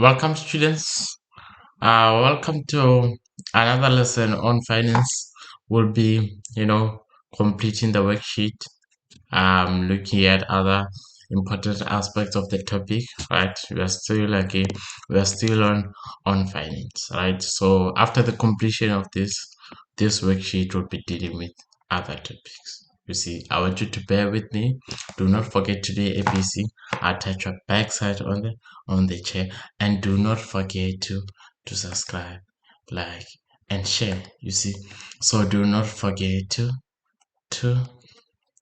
Welcome, students. Welcome to another lesson on finance. We'll be, completing the worksheet. Looking at other important aspects of the topic. Right, we are still on finance. Right, so after the completion of this worksheet, we'll be dealing with other topics. You see, I want you to bear with me. Do not forget to do ABC. Attach your backside on the chair, and do not forget to subscribe, like, and share. You see, so do not forget to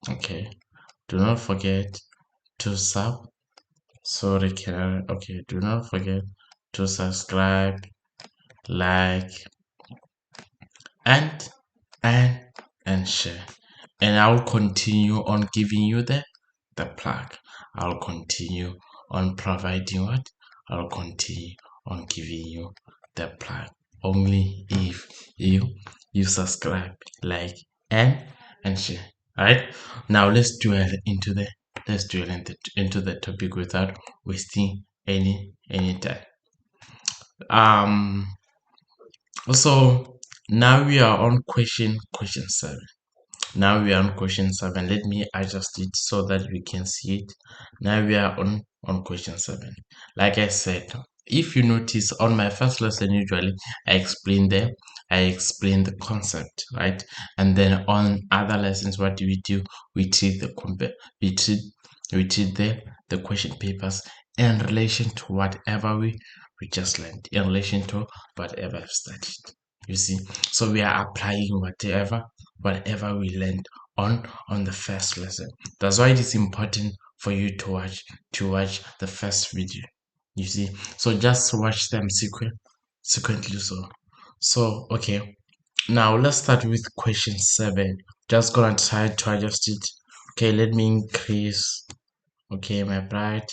okay. Do not forget to do not forget to subscribe, like, and and and share. And I'll continue on giving you the plug. I'll continue on providing what? I'll continue on giving you the plug. Only if you subscribe, like, and share. Alright? Now let's dwell into the topic without wasting any time. Um so now we are on question 7. Now we are on question 7. Let me adjust it so that we can see it. Now we are on question 7. Like I said, if you notice on my first lesson, usually I explain the concept, right? And then on other lessons, what do? We treat we treat the question papers in relation to whatever we just learned, in relation to whatever I've studied. You see, so we are applying whatever we learned on the first lesson. That's why it is important for you to watch the first video. You see, so just watch them sequentially. So okay, now let's start with question 7. Just gonna try to adjust it. Okay, let me increase. Okay, my bright.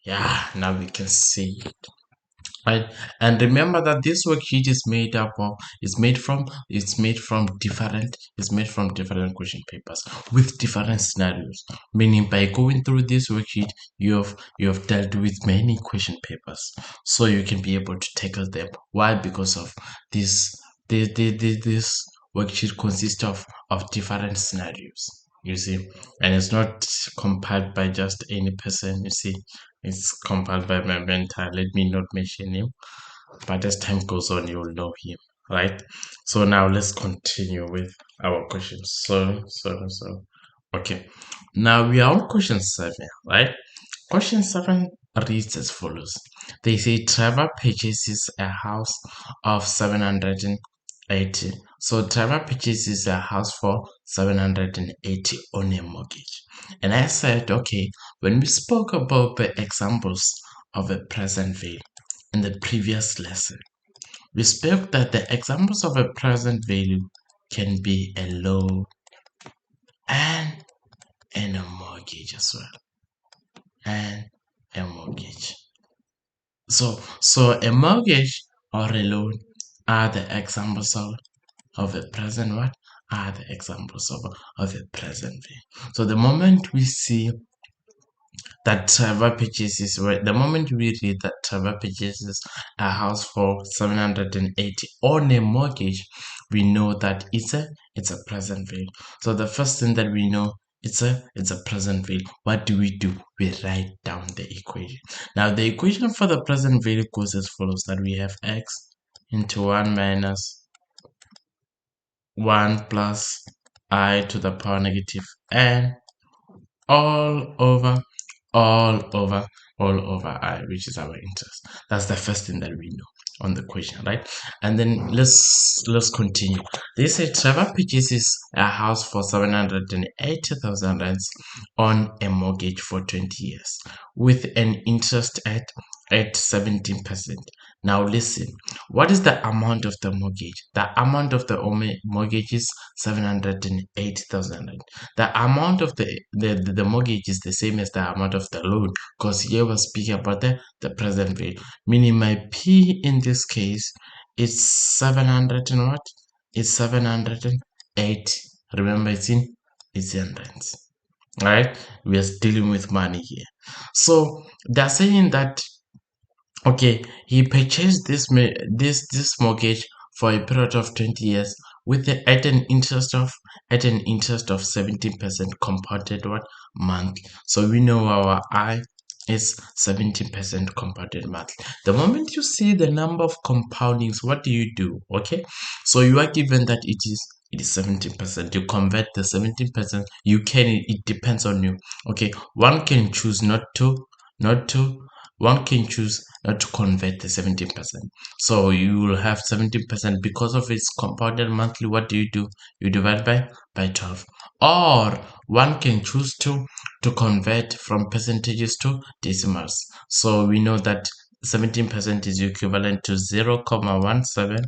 Yeah, now we can see it. Right, and remember that this worksheet is made up of it's made from different question papers with different scenarios, meaning by going through this worksheet you have dealt with many question papers, so you can be able to tackle them. Why? Because of this worksheet consists of different scenarios, you see, and it's not compiled by just any person. You see, it's compiled by my mentor. Let me not mention him, but as time goes on, you'll know him, right? So now let's continue with our questions. Okay. Now we are on question 7, right? Question 7 reads as follows. They say Trevor purchases a house of 780. So Trevor purchases a house for 780 on a mortgage. And I said, okay, when we spoke about the examples of a present value in the previous lesson, we spoke that the examples of a present value can be a loan and a mortgage as well. And a mortgage. So a mortgage or a loan are the examples of a present what? Are the examples of a present value. So the moment we see that Trevor purchases, the moment we read that Trevor purchases a house for 780 on a mortgage, we know that it's a present value. So the first thing that we know, it's a present value. What do? We write down the equation. Now the equation for the present value goes as follows: that we have x into 1 minus 1 plus I to the power negative n all over I, which is our interest. That's the first thing that we know on the question, right? And then let's continue. They say Trevor purchases a house for 780,000 rands on a mortgage for 20 years with an interest at 17%. Now listen, what is the amount of the mortgage? The amount of the mortgage is 780,000. The amount of the mortgage is the same as the amount of the loan, because here we're speaking about the present value, meaning my P in this case is 700 and what? It's 780. Remember, it's in rands. Right? We are dealing with money here. So they're saying that Okay, he purchased this mortgage for a period of 20 years with at an interest of 17% compounded what month. So we know our I is 17% compounded monthly. The moment you see the number of compoundings, what do you do? Okay, so you are given that it is 17%. You convert the 17%. You can, it depends on you. Okay, one can choose not to one can choose not to convert the 17%. So you will have 17% because of its compounded monthly. What do? You divide by 12. Or one can choose to convert from percentages to decimals. So we know that 17% is equivalent to 0.17,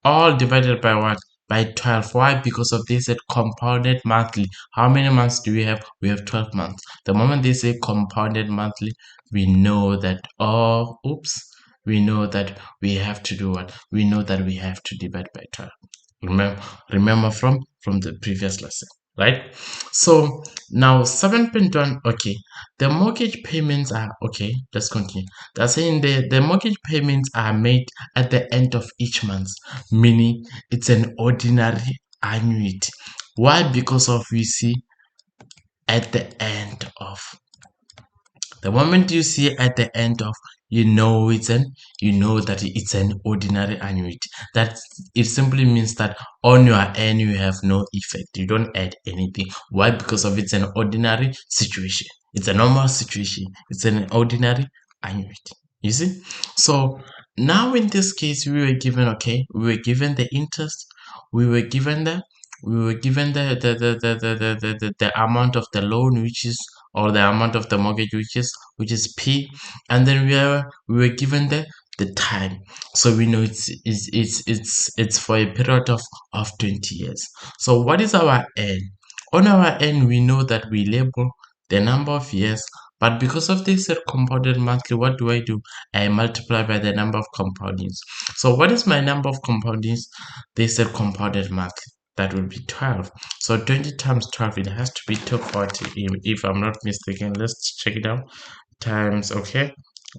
all divided by what? By 12. Why? Because of this said compounded monthly. How many months do we have? We have 12 months. The moment they say compounded monthly, we know that, oh, oops, we know that we have to do what? We know that we have to divide by 12. Remember from the previous lesson, right? So now 7.1. Okay, the mortgage payments are okay. Let's continue. They're saying the mortgage payments are made at the end of each month, meaning it's an ordinary annuity. Why? Because of we see at the end of, the moment you see at the end of, you know that it's an ordinary annuity. That it simply means that on your end you have no effect. You don't add anything. Why? Because of it's an ordinary situation. It's a normal situation. It's an ordinary annuity. You see? So now in this case we were given, okay, we were given the interest, we were given the amount of the loan, which is, or the amount of the mortgage, which is P, and then we were given the time. So we know it's for a period of 20 years. So what is our N? On our N, we know that we label the number of years, but because of this compounded monthly, what do? I multiply by the number of compoundings. So what is my number of compoundings? They said compounded monthly. That will be 12. So 20 times 12, it has to be 240, if I'm not mistaken. Let's check it out. Times, okay,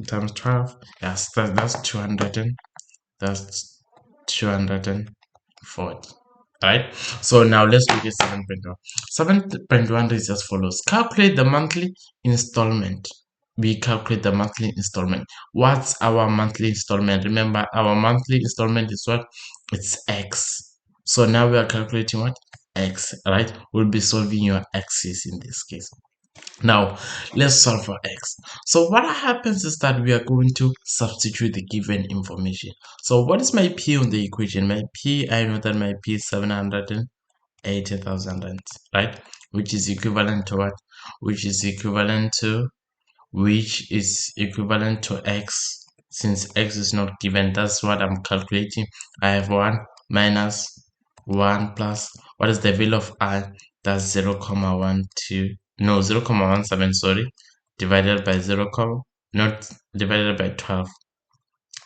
times 12. Yes, that's 200 and that's 240. Right? So now let's look at 7.1. 7.1 is as follows. Calculate the monthly installment. We calculate the monthly installment. What's our monthly installment? Remember, our monthly installment is what? It's X. So now we are calculating what? X, right? We'll be solving your X's in this case. Now, let's solve for x. So what happens is that we are going to substitute the given information. So what is my p on the equation? My p, I know that my p is 780,000 rands, right? Which is equivalent to what? Which is equivalent to x. Since x is not given, that's what I'm calculating. I have 1 minus 1 plus, what is the value of I? That's 0.12, no, 0.17, sorry, divided by 0, not divided by 12.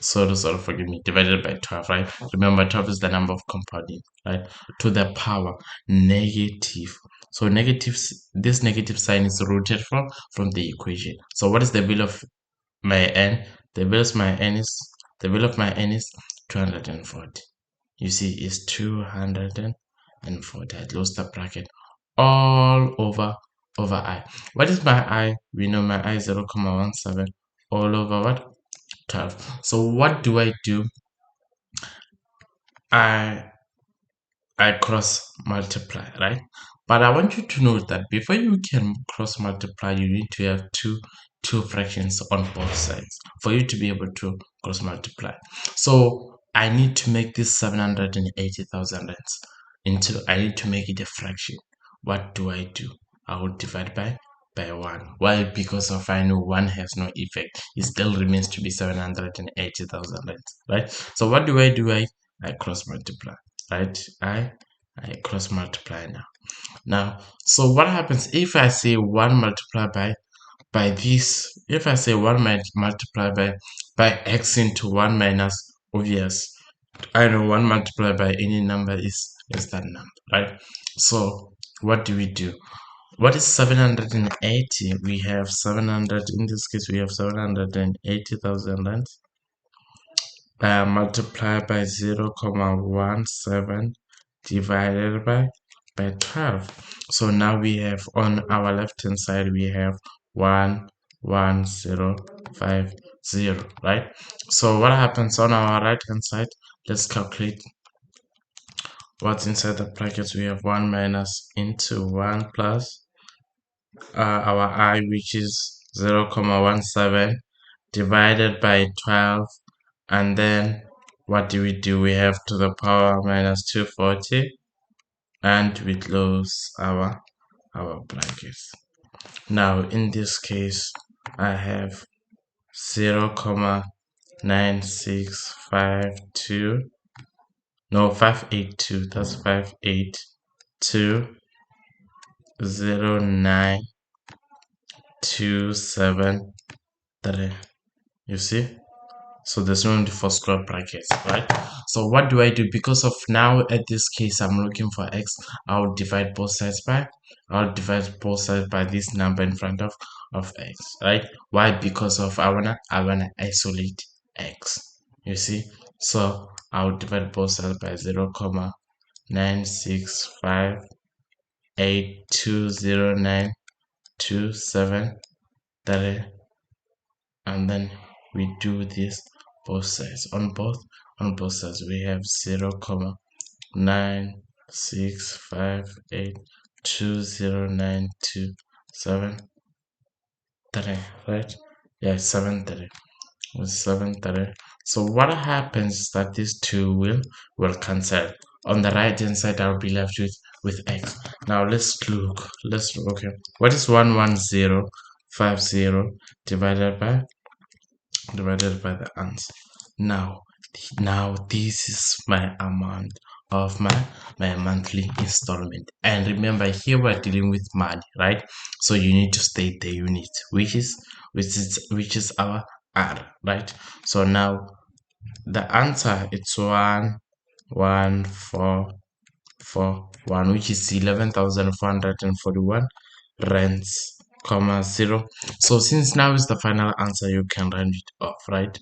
Sorry, forgive me, divided by 12, right? Remember, 12 is the number of compounding, right? To the power negative. So this negative sign is rooted from the equation. So what is the value of my n? The value of my n is 240. You see, it's 240. I close the bracket all over I. What is my I? We know my I is 0.17 all over what? 12. So what do? I cross multiply, right? But I want you to note that before you can cross multiply, you need to have two fractions on both sides for you to be able to cross multiply. So I need to make this 780,000 into, I need to make it a fraction. What do? I will divide by 1. Why? Because of I know 1 has no effect. It still remains to be 780,000, right? So what do? I cross multiply, right? I cross multiply now. So what happens if I say 1 multiply by this? If I say 1 multiply by x into 1 minus, obvious, I know 1 multiplied by any number is that number, right? So what do? What is 780? We have 700, in this case we have 780,000 rands. multiply by 0.17 divided by 12. So now we have on our left hand side we have 11050, right? So what happens on our right hand side? Let's calculate what's inside the brackets. We have 1 minus into 1 plus our I, which is 0.17 divided by 12, and then what do? We have to the power minus 240, and we close our brackets. Now in this case I have 0.9652, no, 582, that's 5820927. You see, so there's no need for square brackets, right? So what do I do? Because of now at this case I'm looking for x, I'll divide both sides by this number in front of x, right? Why? Because of I wanna isolate x, you see. So I'll divide both sides by 0.9658209273, and then we do this both sides. On both sides we have 0.9658209273, right? Yeah, 73 with 73. So what happens is that these two will cancel. On the right hand side I'll be left with x. Now let's look. Okay, what is 11050 divided by the answer? Now this is my amount of my monthly installment. And remember, here we're dealing with money, right? So you need to state the unit, which is our R, right? So now the answer, it's 11441, which is 11,441 rands, comma 0. So since now is the final answer, you can round it off, right?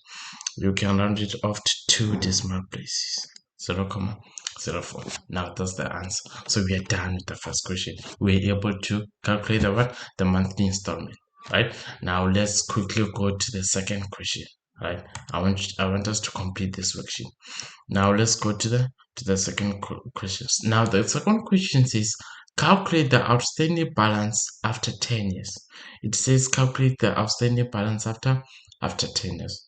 You can round it off to 2 decimal places, 0.04. Now that's the answer. So we are done with the first question. We're able to calculate the monthly installment, right? Now let's quickly go to the second question, right? I want us to complete this worksheet. Now let's go to the second question. Now the second question says calculate the outstanding balance after 10 years. It says calculate the outstanding balance after 10 years.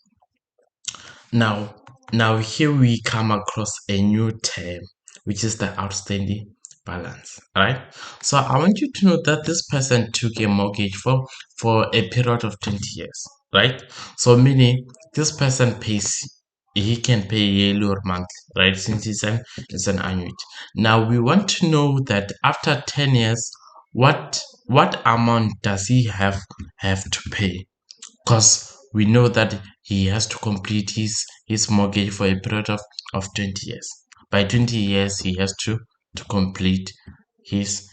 Now here we come across a new term, which is the outstanding balance, right? So I want you to know that this person took a mortgage for a period of 20 years, right? So meaning this person he can pay yearly or monthly, right? Since it's an annuity. Now we want to know that after 10 years, what amount does he have to pay? Because we know that he has to complete his mortgage for a period of 20 years. By 20 years he has to complete his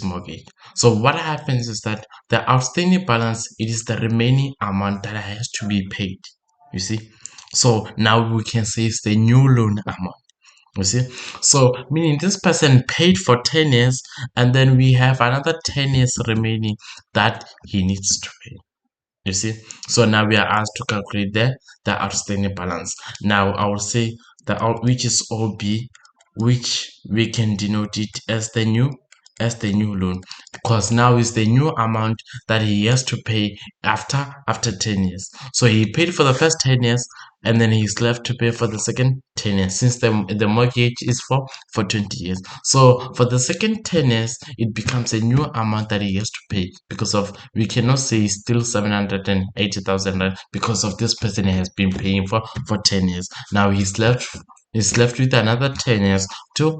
mortgage. So what happens is that the outstanding balance, it is the remaining amount that has to be paid, you see. So now we can say it's the new loan amount, you see. So meaning this person paid for 10 years, and then we have another 10 years remaining that he needs to pay, you see. So now we are asked to calculate the outstanding balance. Now I will say which is OB, which we can denote it as the new loan, because now is the new amount that he has to pay after 10 years. So he paid for the first 10 years, and then he's left to pay for the second 10 years, since the mortgage is for 20 years. So for the second 10 years it becomes a new amount that he has to pay, because of, we cannot say it's still 780,000, because of this person has been paying for 10 years. Now he's left with another 10 years to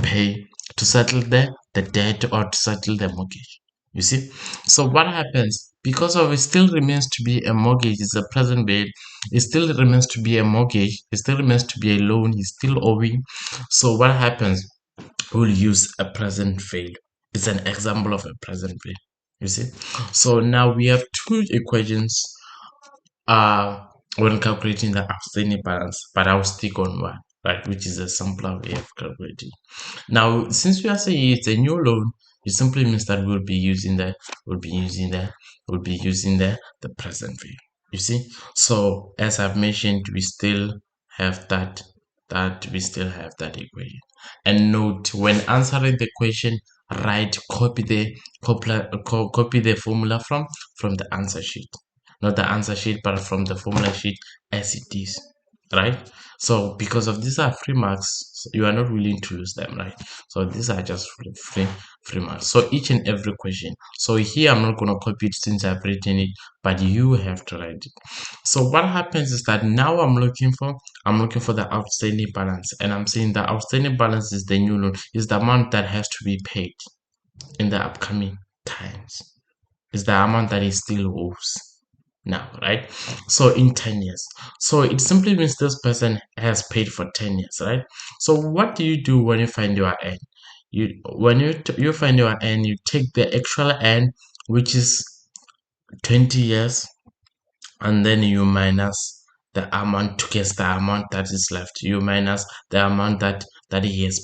pay, to settle the debt, or to settle the mortgage, you see. So what happens, because of it still remains to be a mortgage, it's a present value, it still remains to be a mortgage, it still remains to be a loan, he's still owing. So what happens, we'll use a present value. It's an example of a present value, you see. So now we have two equations when calculating the outstanding balance, but I'll stick on one, right, which is a simpler way of calculating. Now, since we are saying it's a new loan, it simply means that we'll be using the present value. You see, so as I've mentioned, we still have that we still have that equation. And note, when answering the question, write copy the formula from the answer sheet, not the answer sheet, but from the formula sheet as it is, right? So because of these are free marks, so you are not willing to lose them, right? So these are just free marks. So each and every question. So here I'm not going to copy it since I've written it, but you have to write it. So what happens is that now I'm looking for the outstanding balance, and I'm saying the outstanding balance is the new loan, is the amount that has to be paid in the upcoming times, is the amount that he still owes now, right? So in 10 years. So it simply means this person has paid for 10 years, right? So what do you do when you find your n? You find your n, you take the actual n, which is 20 years, and then you minus the amount to guess the amount that is left. You minus the amount that he has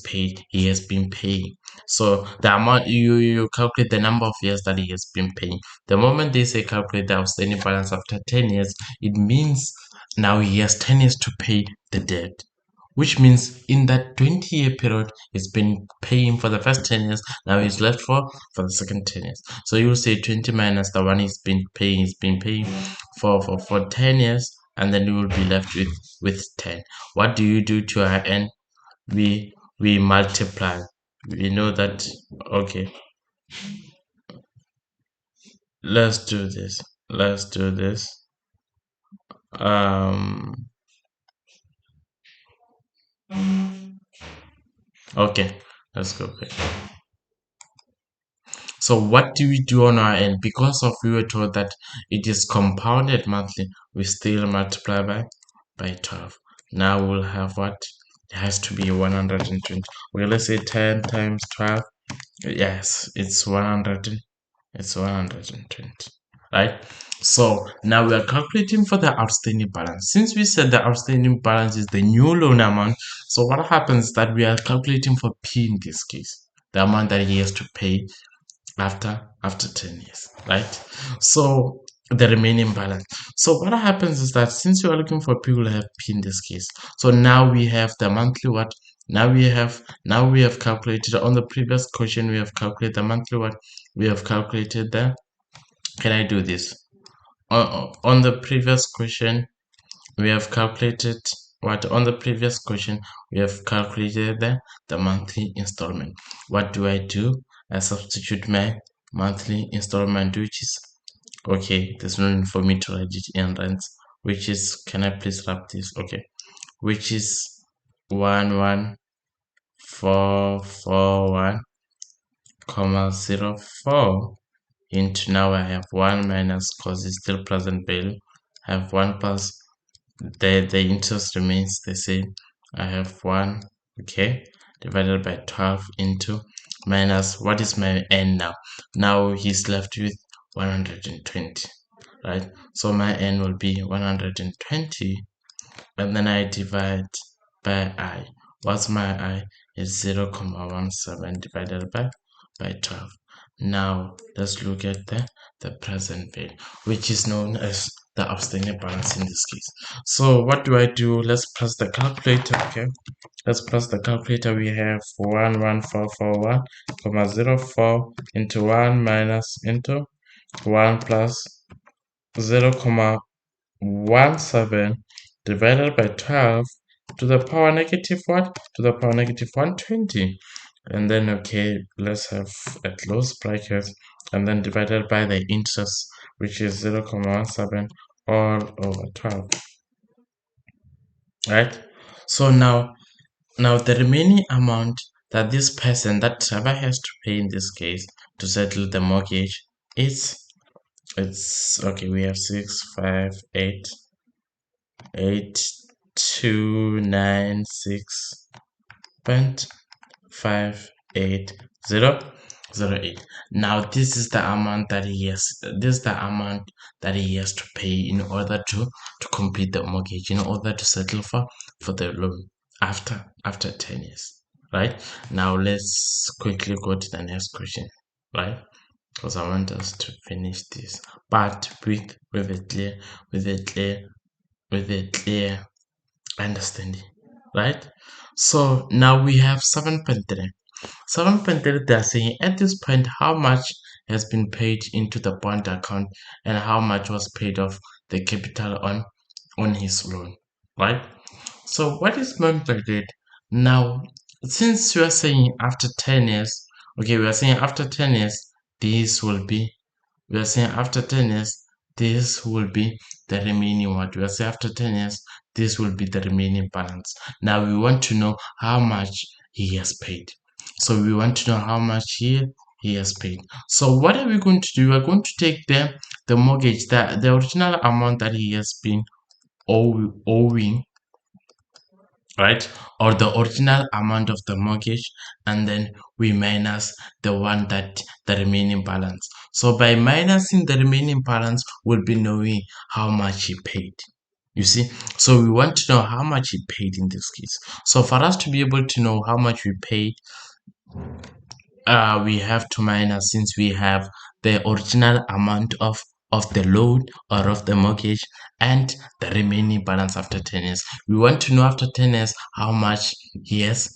been paying. So the amount, you calculate the number of years that he has been paying. The moment they say calculate the outstanding balance after 10 years, it means now he has 10 years to pay the debt, which means in that 20-year period he's been paying for the first 10 years. Now he's left for the second 10 years. So you will say 20 minus the one he's been paying for 10 years, and then you will be left with 10. What do you do to our n? We multiply. We know that. Okay, let's do this. um okay, let's go back. So what do we do on our end? Because of we were told that it is compounded monthly, we still multiply by 12. Now we'll have what? It has to be 120. Okay, let's say 10 times 12. Yes, it's 100. It's 120. Right? So now we are calculating for the outstanding balance. Since we said the outstanding balance is the new loan amount, so what happens is that we are calculating for P in this case, the amount that he has to pay after 10 years, right? So the remaining balance. So what happens is that since you are looking for people who have P in this case, so now we have the monthly what? Now we have calculated on the previous question, we have calculated the monthly what? We have calculated the, can I do this? On the previous question, we have calculated what? On the previous question, we have calculated the monthly installment. What do? I substitute my monthly installment, which is, okay, there's no need for me to write it in rents, which is, can I please wrap this? Okay, which is 11441 comma 04 into, now I have 1 minus, cause it's still present value, I have 1 plus the interest remains the same. I have 1, okay, divided by 12 into minus, what is my n now? Now he's left with 120, right? So my n will be 120, and then I divide by I. What's my I? Is 0.17 divided by 12. Now let's look at the present value, which is known as the outstanding balance in this case. So what do I do? Let's press the calculator. Okay, let's press the calculator. We have 11441 comma 04 into 1 minus into 1 plus 0.17 divided by 12 to the power negative what? To the power negative 120. And then, okay, let's have a close bracket, and then divided by the interest, which is 0.17 all over 12. Right? So now the remaining amount that this person, that Trevor, has to pay in this case to settle the mortgage, it's okay, we have 658,296.580. 08. Now this is the amount that he has. This is the amount that he has to pay in order to complete the mortgage, in order to settle for the loan after 10 years. Right? Now let's quickly go to the next question. Right? Because I want us to finish this, but with a clear with a clear with a clear understanding. Right? So now we have 7.3. 7.3, they're saying at this point how much has been paid into the bond account and how much was paid off the capital on his loan, right? So what is meant by that? Now, since we are saying after 10 years, okay, we are saying after 10 years, this will be, we are saying after 10 years, this will be the remaining what? We are saying after 10 years, this will be the remaining balance. Now we want to know how much he has paid. So we want to know how much he has paid. So what are we going to do? We're going to take the mortgage, the original amount that he has been owing, right, or the original amount of the mortgage, and then we minus the one that the remaining balance. So by minusing the remaining balance, we'll be knowing how much he paid. You see, so we want to know how much he paid in this case. So for us to be able to know how much we paid, we have to minus, since we have the original amount of the loan or of the mortgage and the remaining balance after 10 years. We want to know after 10 years how much he has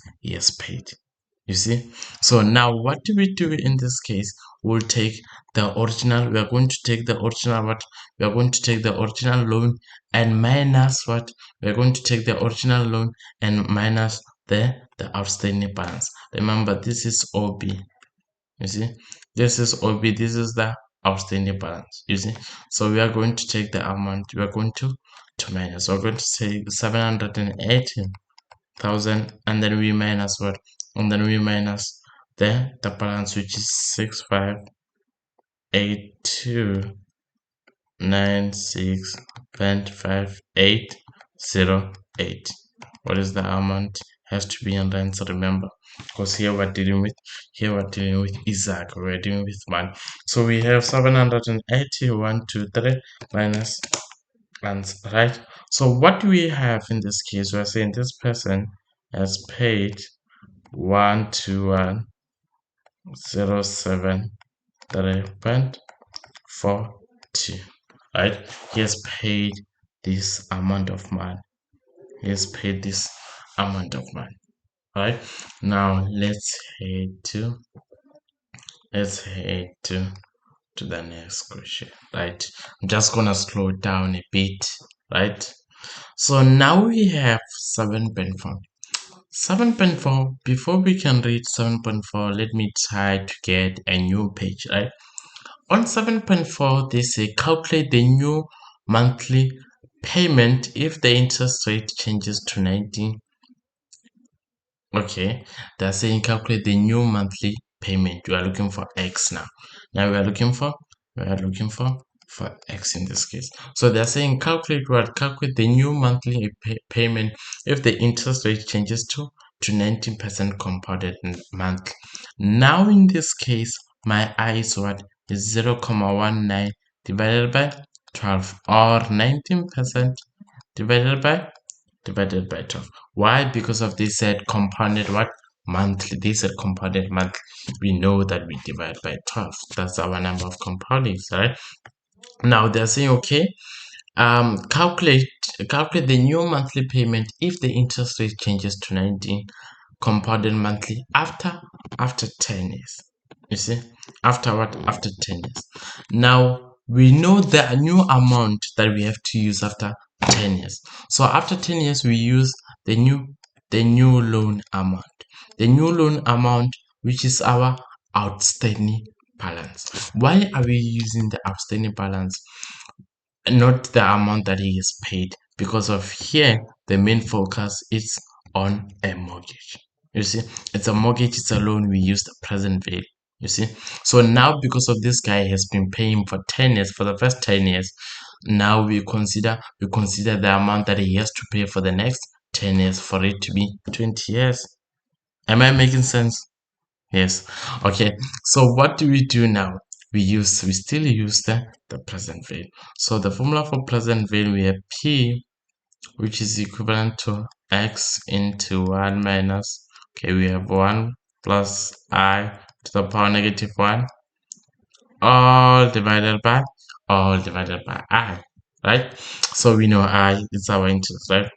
paid. You see, so now what do we do in this case? We'll take the original, we are going to take the original what? We are going to take the original loan and minus what? We are going to take the original loan and minus the outstanding balance. Remember, this is OB. You see, this is OB, this is the outstanding balance. You see, so we are going to take the amount, we are going to minus. So we're going to say 718,000, and then we minus what? And then we minus the balance, which is 658,296.5808. What is the amount? Has to be in lines, remember, because here we're dealing with Isaac, we're dealing with one. So we have 781,283 minus and right. So what do we have in this case? We're saying this person has paid 121,073.42, right? He has paid this amount of money. He has paid this amount of money, right? Now let's head to the next question, right? I'm just gonna slow down a bit, right? So now we have 7.4. 7.4, before we can read 7.4, let me try to get a new page, right? On 7.4, they say calculate the new monthly payment if the interest rate changes to 19. Okay, they're saying calculate the new monthly payment. You are looking for X now. Now we are looking for X in this case. So they're saying calculate what? Calculate the new monthly payment if the interest rate changes to 19% compounded monthly. Now in this case, my I is what? Is 0.19 divided by 12, or 19% divided by 12. Why? Because of they said compounded what? Monthly. They said compounded monthly. We know that we divide by 12. That's our number of compoundings, right? Now they're saying, okay, calculate the new monthly payment if the interest rate changes to 19 compounded monthly after 10 years. You see, after what? After 10 years. Now we know the new amount that we have to use after 10 years. So after 10 years, we use the new loan amount. The new loan amount, which is our outstanding balance. Why are we using the outstanding balance, not the amount that he is paid? Because of here, the main focus is on a mortgage. You see, it's a mortgage, it's a loan, we use the present value. You see, so now because of this guy has been paying for 10 years, for the first 10 years, now we consider the amount that he has to pay for the next 10 years for it to be 20 years. Am I making sense? Yes. Okay. So what do we do now? We still use the present value. So the formula for present value, we have P, which is equivalent to x into 1 minus, okay, we have 1 plus I to the power negative 1, all divided by I, right? So we know I is our interest, right?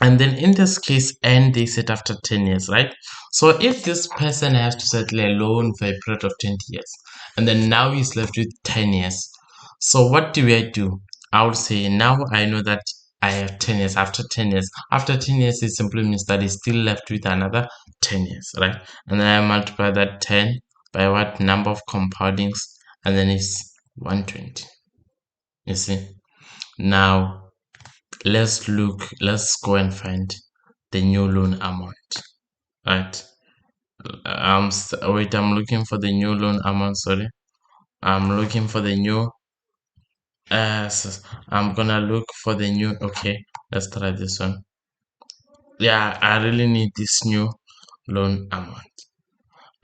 And then in this case, and they set after 10 years, right? So if this person has to settle a loan for a period of 20 years, and then now he's left with 10 years. So what do I do? I would say now I know that I have 10 years. After 10 years, after 10 years, it simply means that he's still left with another 10 years, right? And then I multiply that 10 by what number of compoundings, and then it's 120. You see? Now let's go and find the new loan amount, right? Wait, I'm looking for the new loan amount, sorry. I'm looking for the new I'm gonna look for the new, okay, let's try this one. Yeah, I really need this new loan amount.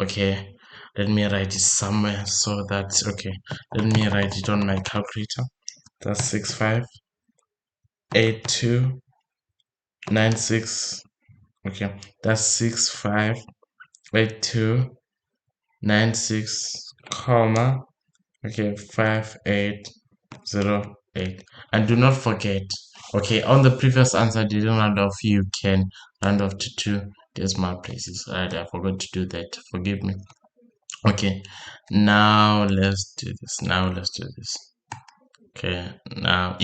Okay, let me write it somewhere so that, okay, let me write it on my calculator. That's 658296. Okay, that's 658296, comma, okay, 5808. And do not forget, okay, on the previous answer, didn't round off, you can round off to two decimal places. Right, I forgot to do that. Forgive me. Okay, now let's do this. Okay, now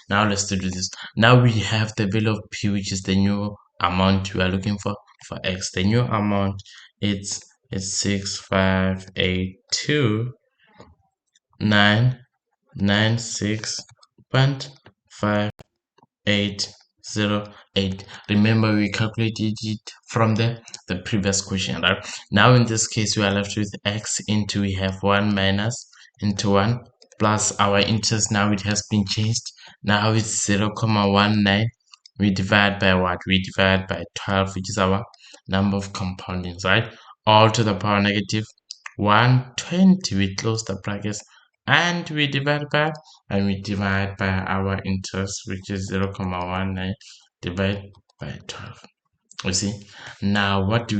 let's do this. Now we have the value of P, which is the new amount we are looking for X. The new amount, it's 6582996.50808. Remember, we calculated it from the previous question, right? Now in this case, we are left with X into, we have 1 minus into 1 plus our interest. Now it has been changed. Now it's 0.19. We divide by what? We divide by 12, which is our number of compoundings, right? All to the power negative 120. We close the brackets and we divide by our interest, which is 0.19 divided by 12. You see, now what do?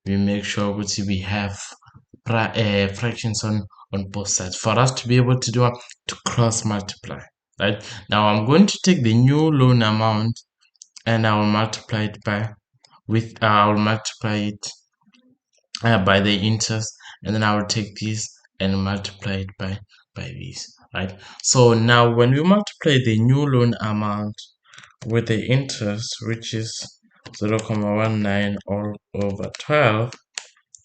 We make sure we have fractions on both sides for us to be able to do to cross multiply, right? Now I'm going to take the new loan amount and I will multiply it by the interest, and then I will take this and multiply it by this, right? So now when we multiply the new loan amount with the interest, which is 0.19 all over 12,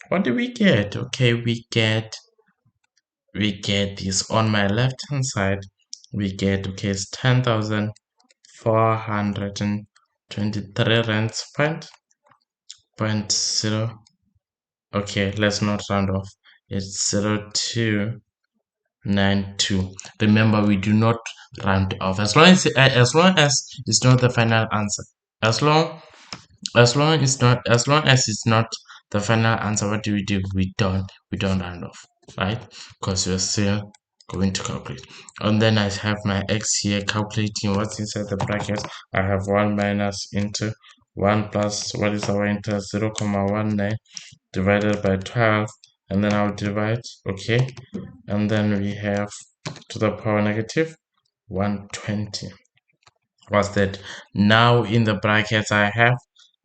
what do we get? Okay, we get this on my left hand side. We get, okay, it's 10,423 rands point zero. Okay, let's not round off. It's 0292. Remember, we do not round off as long as it's not the final answer. As long as it's not the final answer, what do? We don't round off, right? Because we're still going to calculate. And then I have my X here calculating what's inside the bracket. I have 1 minus into 1 plus, what is our interest? 0.19 divided by 12, and then I'll divide, okay, and then we have to the power negative 120. What's that? Now in the brackets I have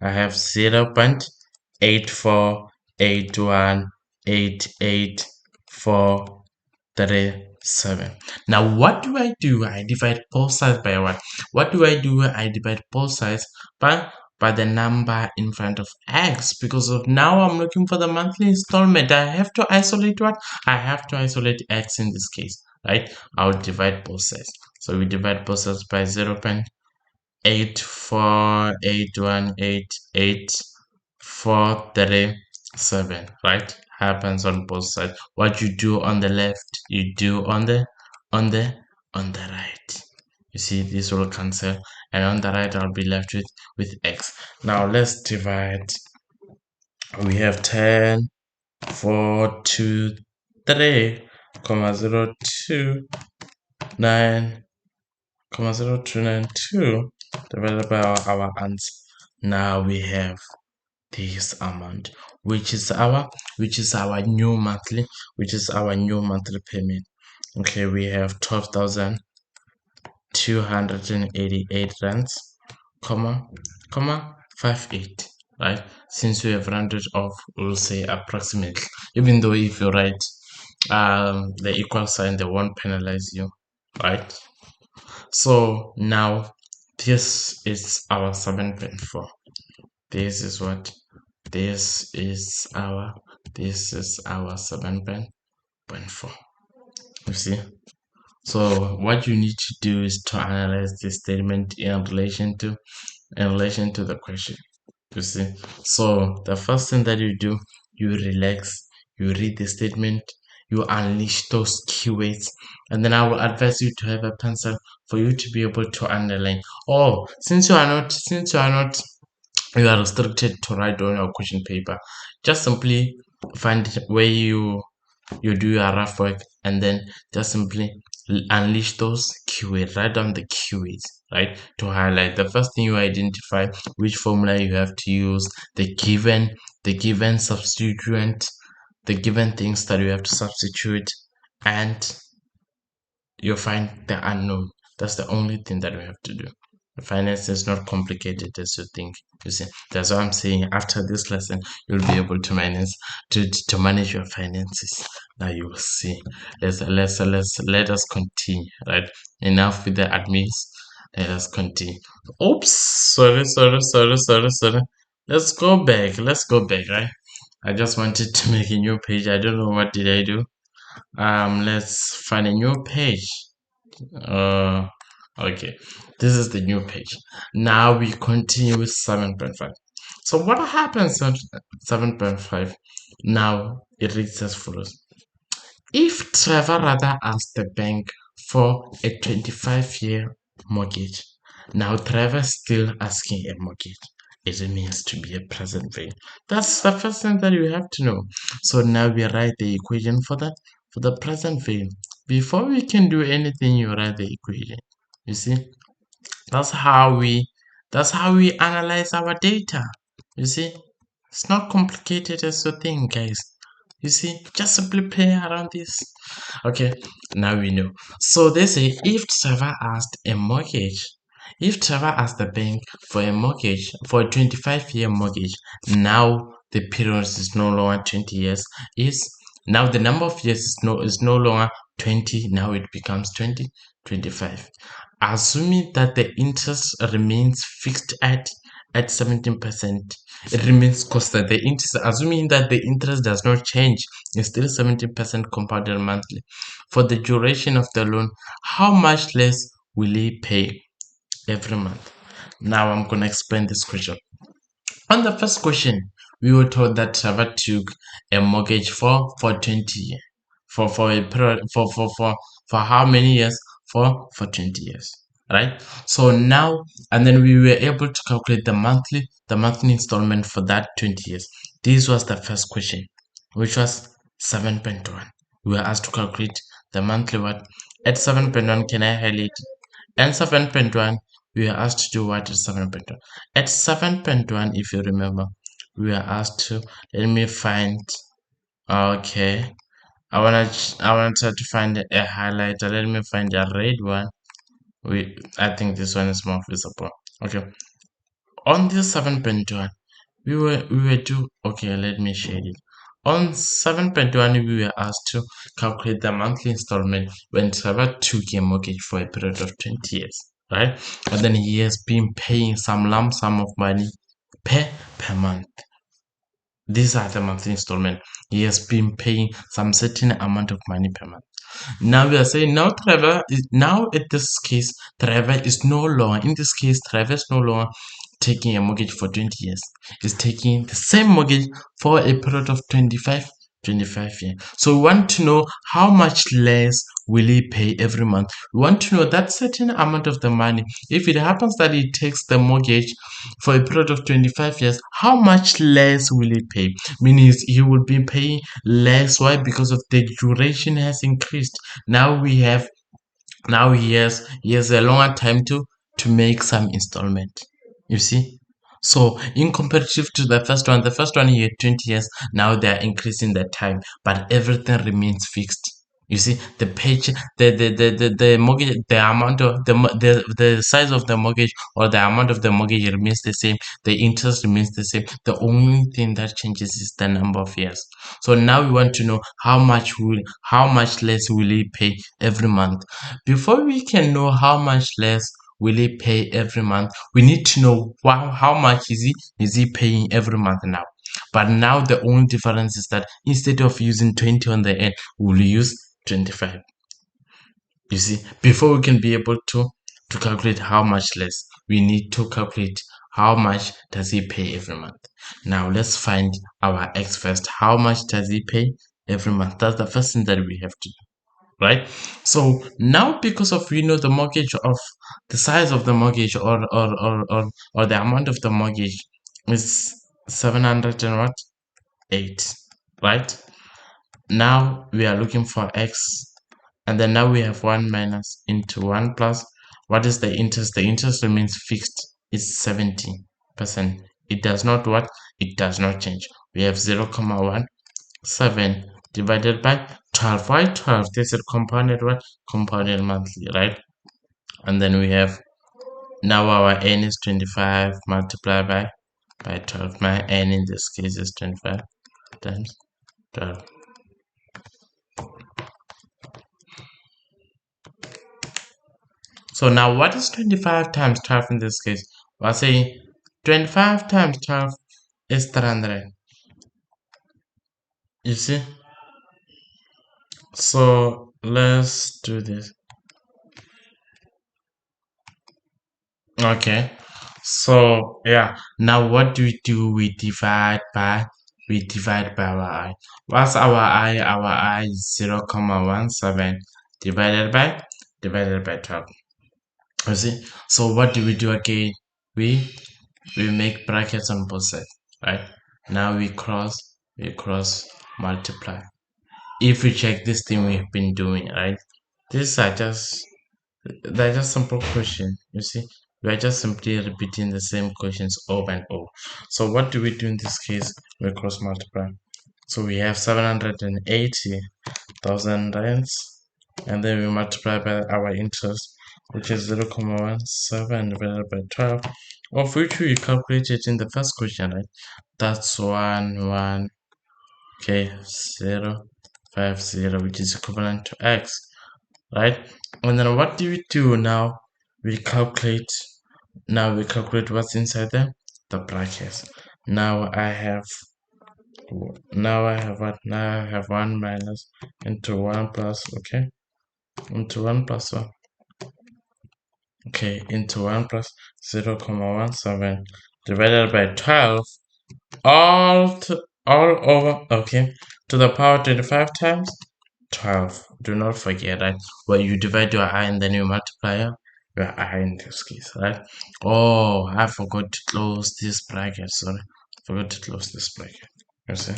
0.8481884437. Now what do? I divide both sides by what? What do? I divide both sides by the number in front of X, because of now I'm looking for the monthly installment. I have to isolate what? I have to isolate X in this case, right? I'll divide both sides. So we divide both sides by 0.8481884437, right? Happens on both sides. What you do on the left, you do on the right. You see, this will cancel, and on the right I'll be left with X. Now let's divide We have 10, 4, 2, 3, comma 0, 2, 9, comma 0, 2, 9, 2 divided by our answer. Now we have this amount, which is our new monthly, payment. Okay, we have 12,288 rands, comma 58, right? Since we have rounded off, we'll say approximately, even though if you write the equal sign, they won't penalize you, right? So now this is our 7.4. This is what this is our 7.4. You see, so what you need to do is to analyze this statement in relation to the question. You see, so the first thing that you do, you relax, you read the statement, you unleash those keywords, and then I will advise you to have a pencil for you to be able to underline. Oh, since you are not restricted to write on your question paper, just simply find where you do your rough work, and then just simply unleash those keywords. Write down the keywords, right, to highlight. The first thing, you identify which formula you have to use, the given substituent, the given things that you have to substitute, and you find the unknown. That's the only thing that we have to do. Finance is not complicated as you think. You see, that's why I'm saying after this lesson, you'll be able to manage your finances. Now you will see. Let us continue. Right, enough with the admins. Let us continue. Oops, sorry. Let's go back. Right. I just wanted to make a new page. I don't know what did I do. Let's find a new page. uh okay, this is the new page. Now we continue with 7.5. So what happens on 7.5? Now it reads as follows: if Trevor rather asked the bank for a 25-year mortgage, now Trevor's still asking a mortgage. It remains to be a present value. That's the first thing that you have to know. So now we write the equation for that, for the present value. Before we can do anything, you write the equation. You see, that's how we analyze our data. You see, it's not complicated as you think, guys. You see, just simply play around this. Okay, now we know. So they say if Trevor asked the bank for a mortgage, for a 25-year mortgage, now the period is no longer 20 years. Now the number of years is no longer 20. Now it becomes 25. Assuming that the interest remains fixed at 17%, it remains constant. The interest, assuming that the interest does not change, is still 17% compounded monthly. For the duration of the loan, how much less will he pay every month? Now I'm gonna explain this question. On the first question, we were told that Trevor took a mortgage for 20 years. For a period for how many years? For 20 years. Right? So now, and then we were able to calculate the monthly installment for that 20 years. This was the first question, which was 7.1. We were asked to calculate the monthly what? At 7.1, can I highlight it? And 7.1, we are asked to do what at 7.1? At 7.1, if you remember, we are asked to, let me find, okay, I wanna try to find a highlighter. Let me find a red one. I think this one is more visible. Okay, on this 7.1, we were to, okay, let me shade it. On 7.1, we were asked to calculate the monthly installment when Trevor took a mortgage for a period of 20 years, right? And then he has been paying some lump sum of money per month. These are the monthly installment. He has been paying some certain amount of money per month. Now we are saying now in this case, Trevor is no longer, taking a mortgage for 20 years. He's taking the same mortgage for a period of 25 years. So we want to know how much less will he pay every month? We want to know that certain amount of the money. If it happens that he takes the mortgage for a period of 25 years, how much less will he pay? Meaning he will be paying less. Why? Because of the duration has increased. Now he has a longer time to make some installment. You see, so in comparative to the first one he had 20 years. Now they are increasing the time, but everything remains fixed. You see, the page, the mortgage, the amount of the size of the mortgage, or the amount of the mortgage remains the same. The interest remains the same. The only thing that changes is the number of years. So now we want to know how much less will he pay every month. Before we can know how much less will he pay every month, we need to know how much is he paying every month now. But now the only difference is that instead of using 20 on the end, we'll use 25. You see, before we can be able to calculate how much less, we need to calculate how much does he pay every month. Now let's find our x first. How much does he pay every month? That's the first thing that we have to do, right? So now, because of the mortgage of the size of the mortgage, or the amount of the mortgage is 700 and what 8, right? Now we are looking for x, and then now we have 1 minus into 1 plus. What is the interest? The interest remains fixed. It's 70%. It does not what? It does not change. We have 0.1 7 divided by 12. Why 12? This is compounded what? Compounded monthly, right? And then we have, now our n is 25 multiplied by 12. My n in this case is 25 times 12. So now what is 25 times 12 in this case? We're saying 25 times 12 is 300. You see? So let's do this. Okay. So yeah, now what do we do? We divide by our I. What's our I? Our I is 0.17 divided by 12. You see? So what do we do again? We make brackets on both sides, right? Now we cross multiply. If we check this thing we've been doing, right? These are just They're just simple questions. You see, we are just simply repeating the same questions over and over. So what do we do in this case? We cross multiply. So we have 780,000 rands, and then we multiply by our interest, which is 0.17 divided by 12, of which we calculated in the first question, right? That's 1 okay 0.50, which is equivalent to x, right? And then what do we do now? We calculate what's inside the brackets. Now I have what? Now I have 1 minus into 1 plus, okay? Into 1 plus 1. Okay, into 1 plus 0.17 divided by 12, all over, okay, to the power 25 times 12. Do not forget, right? Where you divide your I and then you multiply your I in this case, right? Oh, I forgot to close this bracket. Sorry, forgot to close this bracket. You see?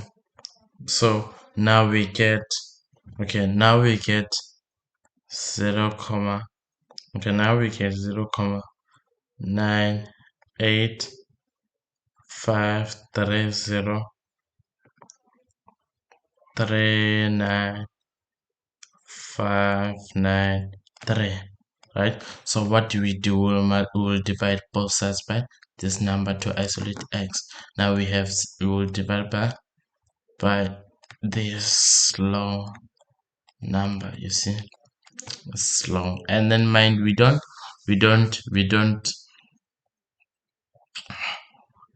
So now we get, okay, now we get 0 comma, okay, now we get 0 comma 9 8 5 3 0 3 9 5 9 3, right? So what do? We'll divide both sides by this number to isolate x. Now we will divide by this long number. You see, it's long. And then mind, we don't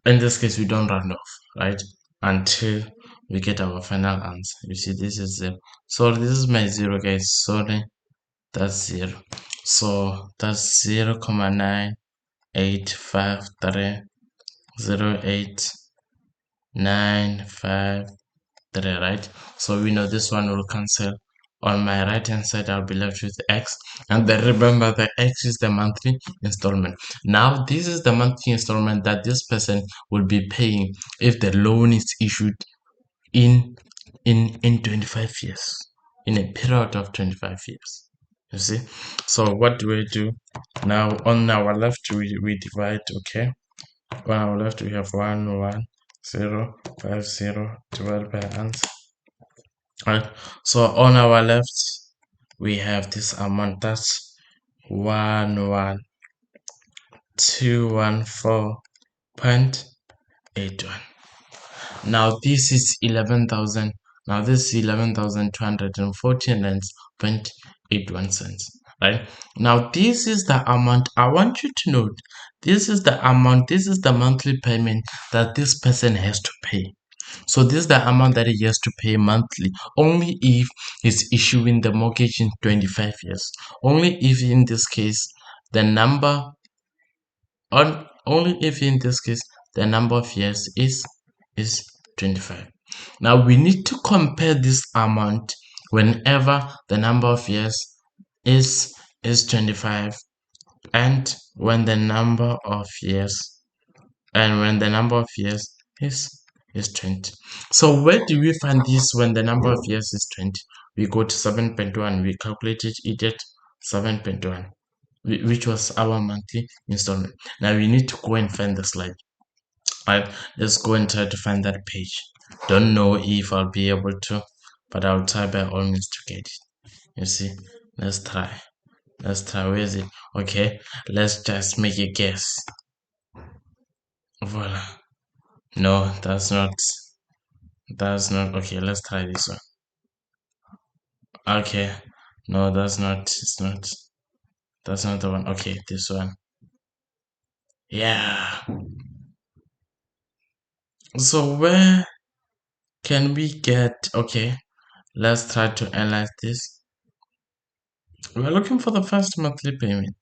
in this case we don't round off, right, until we get our final answer. You see, this is 0. So this is my 0, guys. Sorry, that's 0. So that's 0.985308953, right? So we know this one will cancel On my right hand side, I'll be left with X. And then remember, the X is the monthly installment. Now, this is the monthly installment that this person will be paying if the loan is issued in 25 years, in a period of 25 years. You see? So what do we do? Now, on our left, we divide, okay? On our left, we have 11050 divided by answer. Right, so on our left we have this amount, that's 11214.81. now this is 11,000. Now this is 11,214 rands 0.81 cents. Right, now this is the amount. I want you to note, this is the amount, this is the monthly payment that this person has to pay. So this is the amount that he has to pay monthly, only if he's issuing the mortgage in 25 years. Only if in this case the number only if in this case the number of years is 25. Now we need to compare this amount whenever the number of years is 25, and when the number of years is 20. So where do we find this when the number of years is 20? We go to 7.1, we calculated it at 7.1, which was our monthly installment. Now we need to go and find the slide. Right, let's go and try to find that page. Don't know if I'll be able to, but I'll try by all means to get it. You see, let's try. Where is it? Okay, let's just make a guess. Voila. No, that's not okay. Let's try this one. Okay, no, that's not the one. Okay, this one. Yeah, so where can we get? Okay, let's try to analyze this. We're looking for the first monthly payment.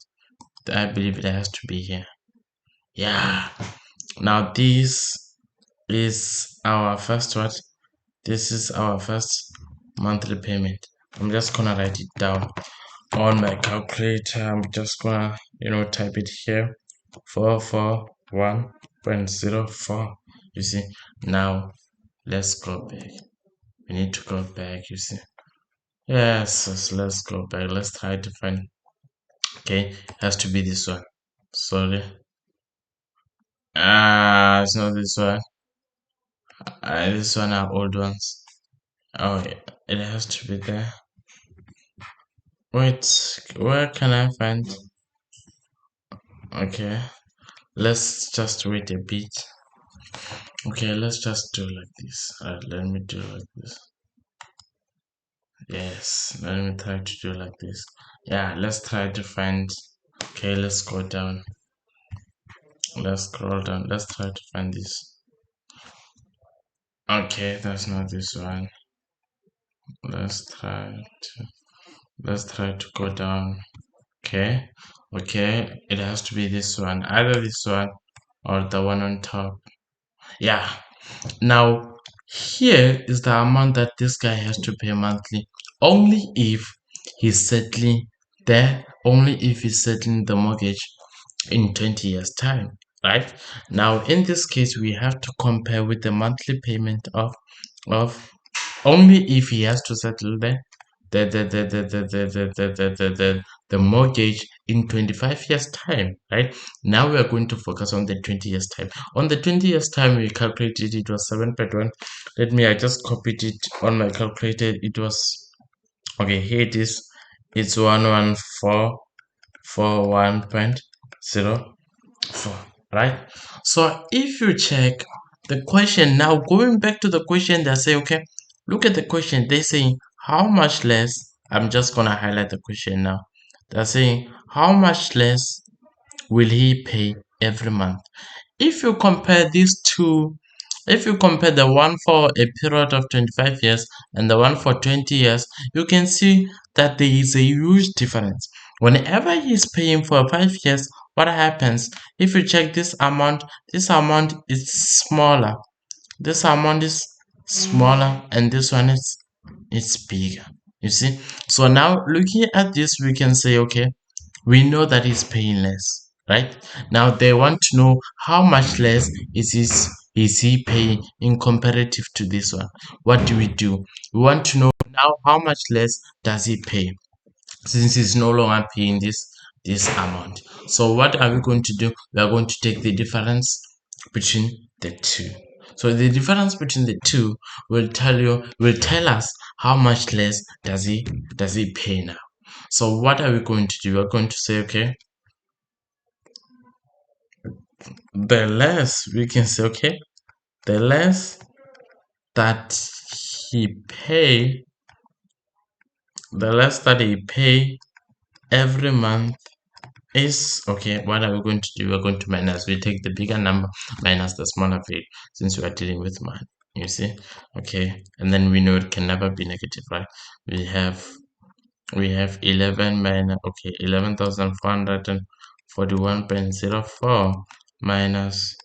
I believe it has to be here. Yeah, now this is our first what? This is our first monthly payment. I'm just gonna write it down on my calculator. I'm just gonna type it here, 441.04. You see, now let's go back. We need to go back. You see, yes, let's go back. Let's try to find. Okay, has to be this one. Sorry, it's not this one. This one are old ones. Oh, it has to be there. Wait, where can I find? Okay, let's just wait a bit. Okay, let's just do like this. Let me do like this. Yes, let me try to do like this. Yeah, let's try to find. Okay, let's go down. Let's scroll down. Let's try to find this. Okay, that's not this one. Let's try to go down. Okay, it has to be this one, either this one or the one on top. Yeah, now here is the amount that this guy has to pay monthly, only if he's settling the mortgage in 20 years time. Right, now in this case we have to compare with the monthly payment of only if he has to settle the mortgage in 25 years time. Right, now we are going to focus on the 20 years time. On the 20 years time, we calculated it was 7.1. I just copied it on my calculator. It was okay, here it is. It's 11441.04. Right, so if you check the question, now going back to the question, they say, okay, look at the question. They saying how much less. I'm just gonna highlight the question now. They're saying how much less will he pay every month. If you compare these two, if you compare the one for a period of 25 years and the one for 20 years, you can see that there is a huge difference. Whenever he's paying for 5 years, what happens? If you check this amount is smaller. This amount is smaller and this one is bigger. You see? So now looking at this, we can say, okay, we know that he's paying less, right? Now they want to know how much less is he paying in comparative to this one. What do? We want to know now how much less does he pay since he's no longer paying this amount. So what are we going to do? We are going to take the difference between the two. So the difference between the two will tell us how much less does he pay now. So what are we going to do? We're going to say, okay, the less we can say, okay, the less that he pay, the less that he pay every month is, okay, what are we going to do? We're going to minus, we take the bigger number minus the smaller value since we are dealing with money, you see. Okay, and then we know it can never be negative, right? We have 11 minus, okay, 11,441.04 minus,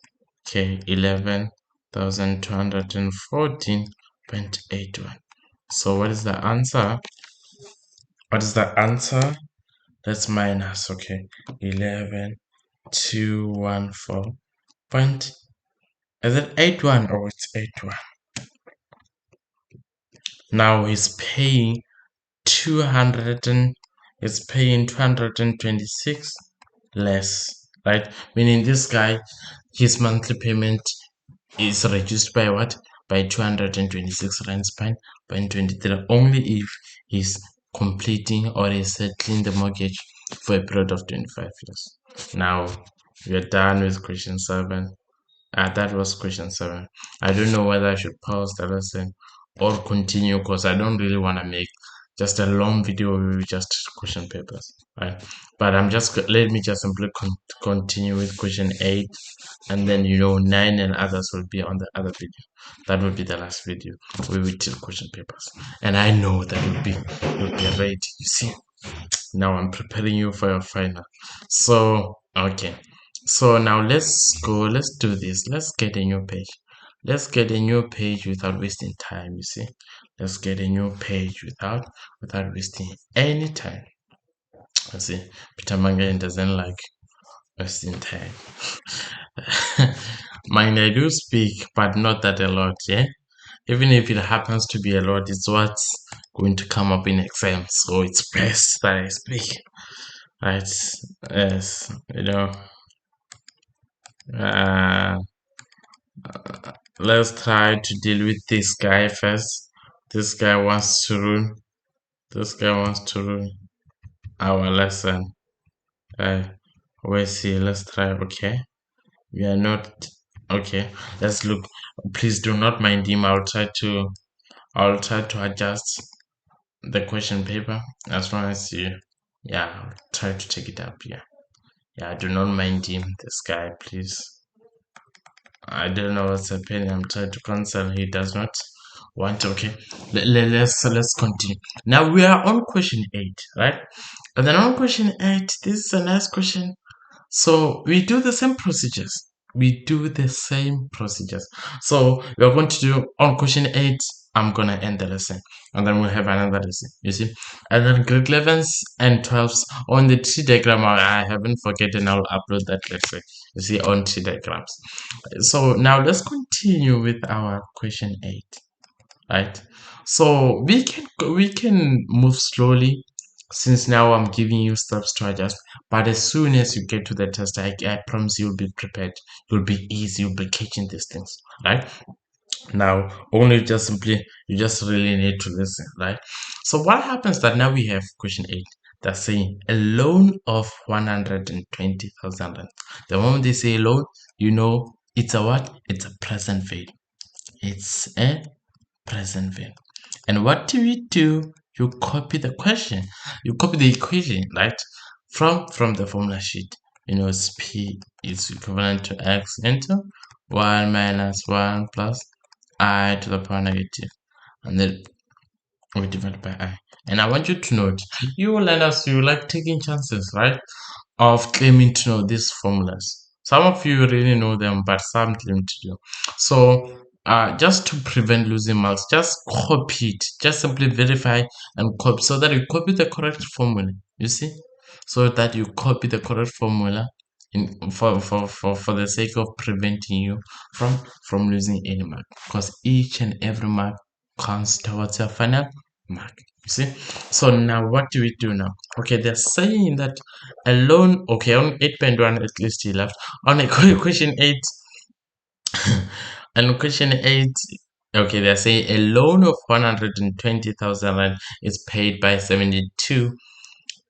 okay, 11,214.81. So what is the answer? What is the answer? That's minus, okay, 11,214 point, is it 81 or it's 81? Now he's paying 200 and is paying 226 less, right? Meaning this guy, his monthly payment is reduced by what? By 226 rands point 23, only if he's completing or is settling the mortgage for a period of 25 years. Now we're done with question 7. That was question 7. I don't know whether I should pause the lesson or continue because I don't really want to make just a long video with just question papers, right? But let me just simply continue with question 8, and then 9 and others will be on the other video. That will be the last video. We will till question papers, and I know that you'll be ready. You see, now I'm preparing you for your final. So okay, so now let's do this. Let's get a new page. Let's get a new page without wasting time. You see, let's get a new page without wasting any time. You see, Peter Mangan doesn't like wasting time. Mind, I do speak, but not that a lot, yeah? Even if it happens to be a lot, it's what's going to come up in exam, so it's best that I speak. Right? Yes, uh, let's try to deal with this guy first. This guy wants to ruin our lesson. Let's see, let's try. Okay, we are not okay. Let's look. Please do not mind him. I'll try to adjust the question paper as long as I'll try to take it up. Yeah, do not mind him, this guy, please. I don't know what's happening. I'm trying to cancel. He does not want. Okay, let's continue. Now we are on question 8, right? And then on question 8, this is a nice question. So we do the same procedures. So we are going to do on question 8. I'm gonna end the lesson, and then we'll have another lesson. You see, and then grade 11s and 12s on the tree diagram. I haven't forgotten. I'll upload that lesson. You see, on tree diagrams. So now let's continue with our question 8, right? So we can move slowly since now I'm giving you steps to adjust. But as soon as you get to the test, I promise you'll be prepared. You'll be easy. You'll be catching these things, right? Now only you just really need to listen, right? So what happens that now we have question 8 that's saying a loan of 120,000 rand. The moment they say loan, it's a what? It's a present value. It's a present value. And what do we do? You copy the question, you copy the equation, right? From the formula sheet. It's P is equivalent to X into 1 minus 1 plus I to the power negative, and then we divide by I. And I want you to note, you learners, you like taking chances, right? Of claiming to know these formulas. Some of you really know them, but some claim to do. So just to prevent losing marks, just copy it. Just simply verify and copy so that you copy the correct formula. You see, so that you copy the correct formula for the sake of preventing you from losing any mark, because each and every mark counts towards your final mark. You see, so now what do we do now? Okay, they're saying that a loan. Okay, on 8.1 at least he left on a question 8. And question 8, okay, they're saying a loan of 120,000 rand is paid by 72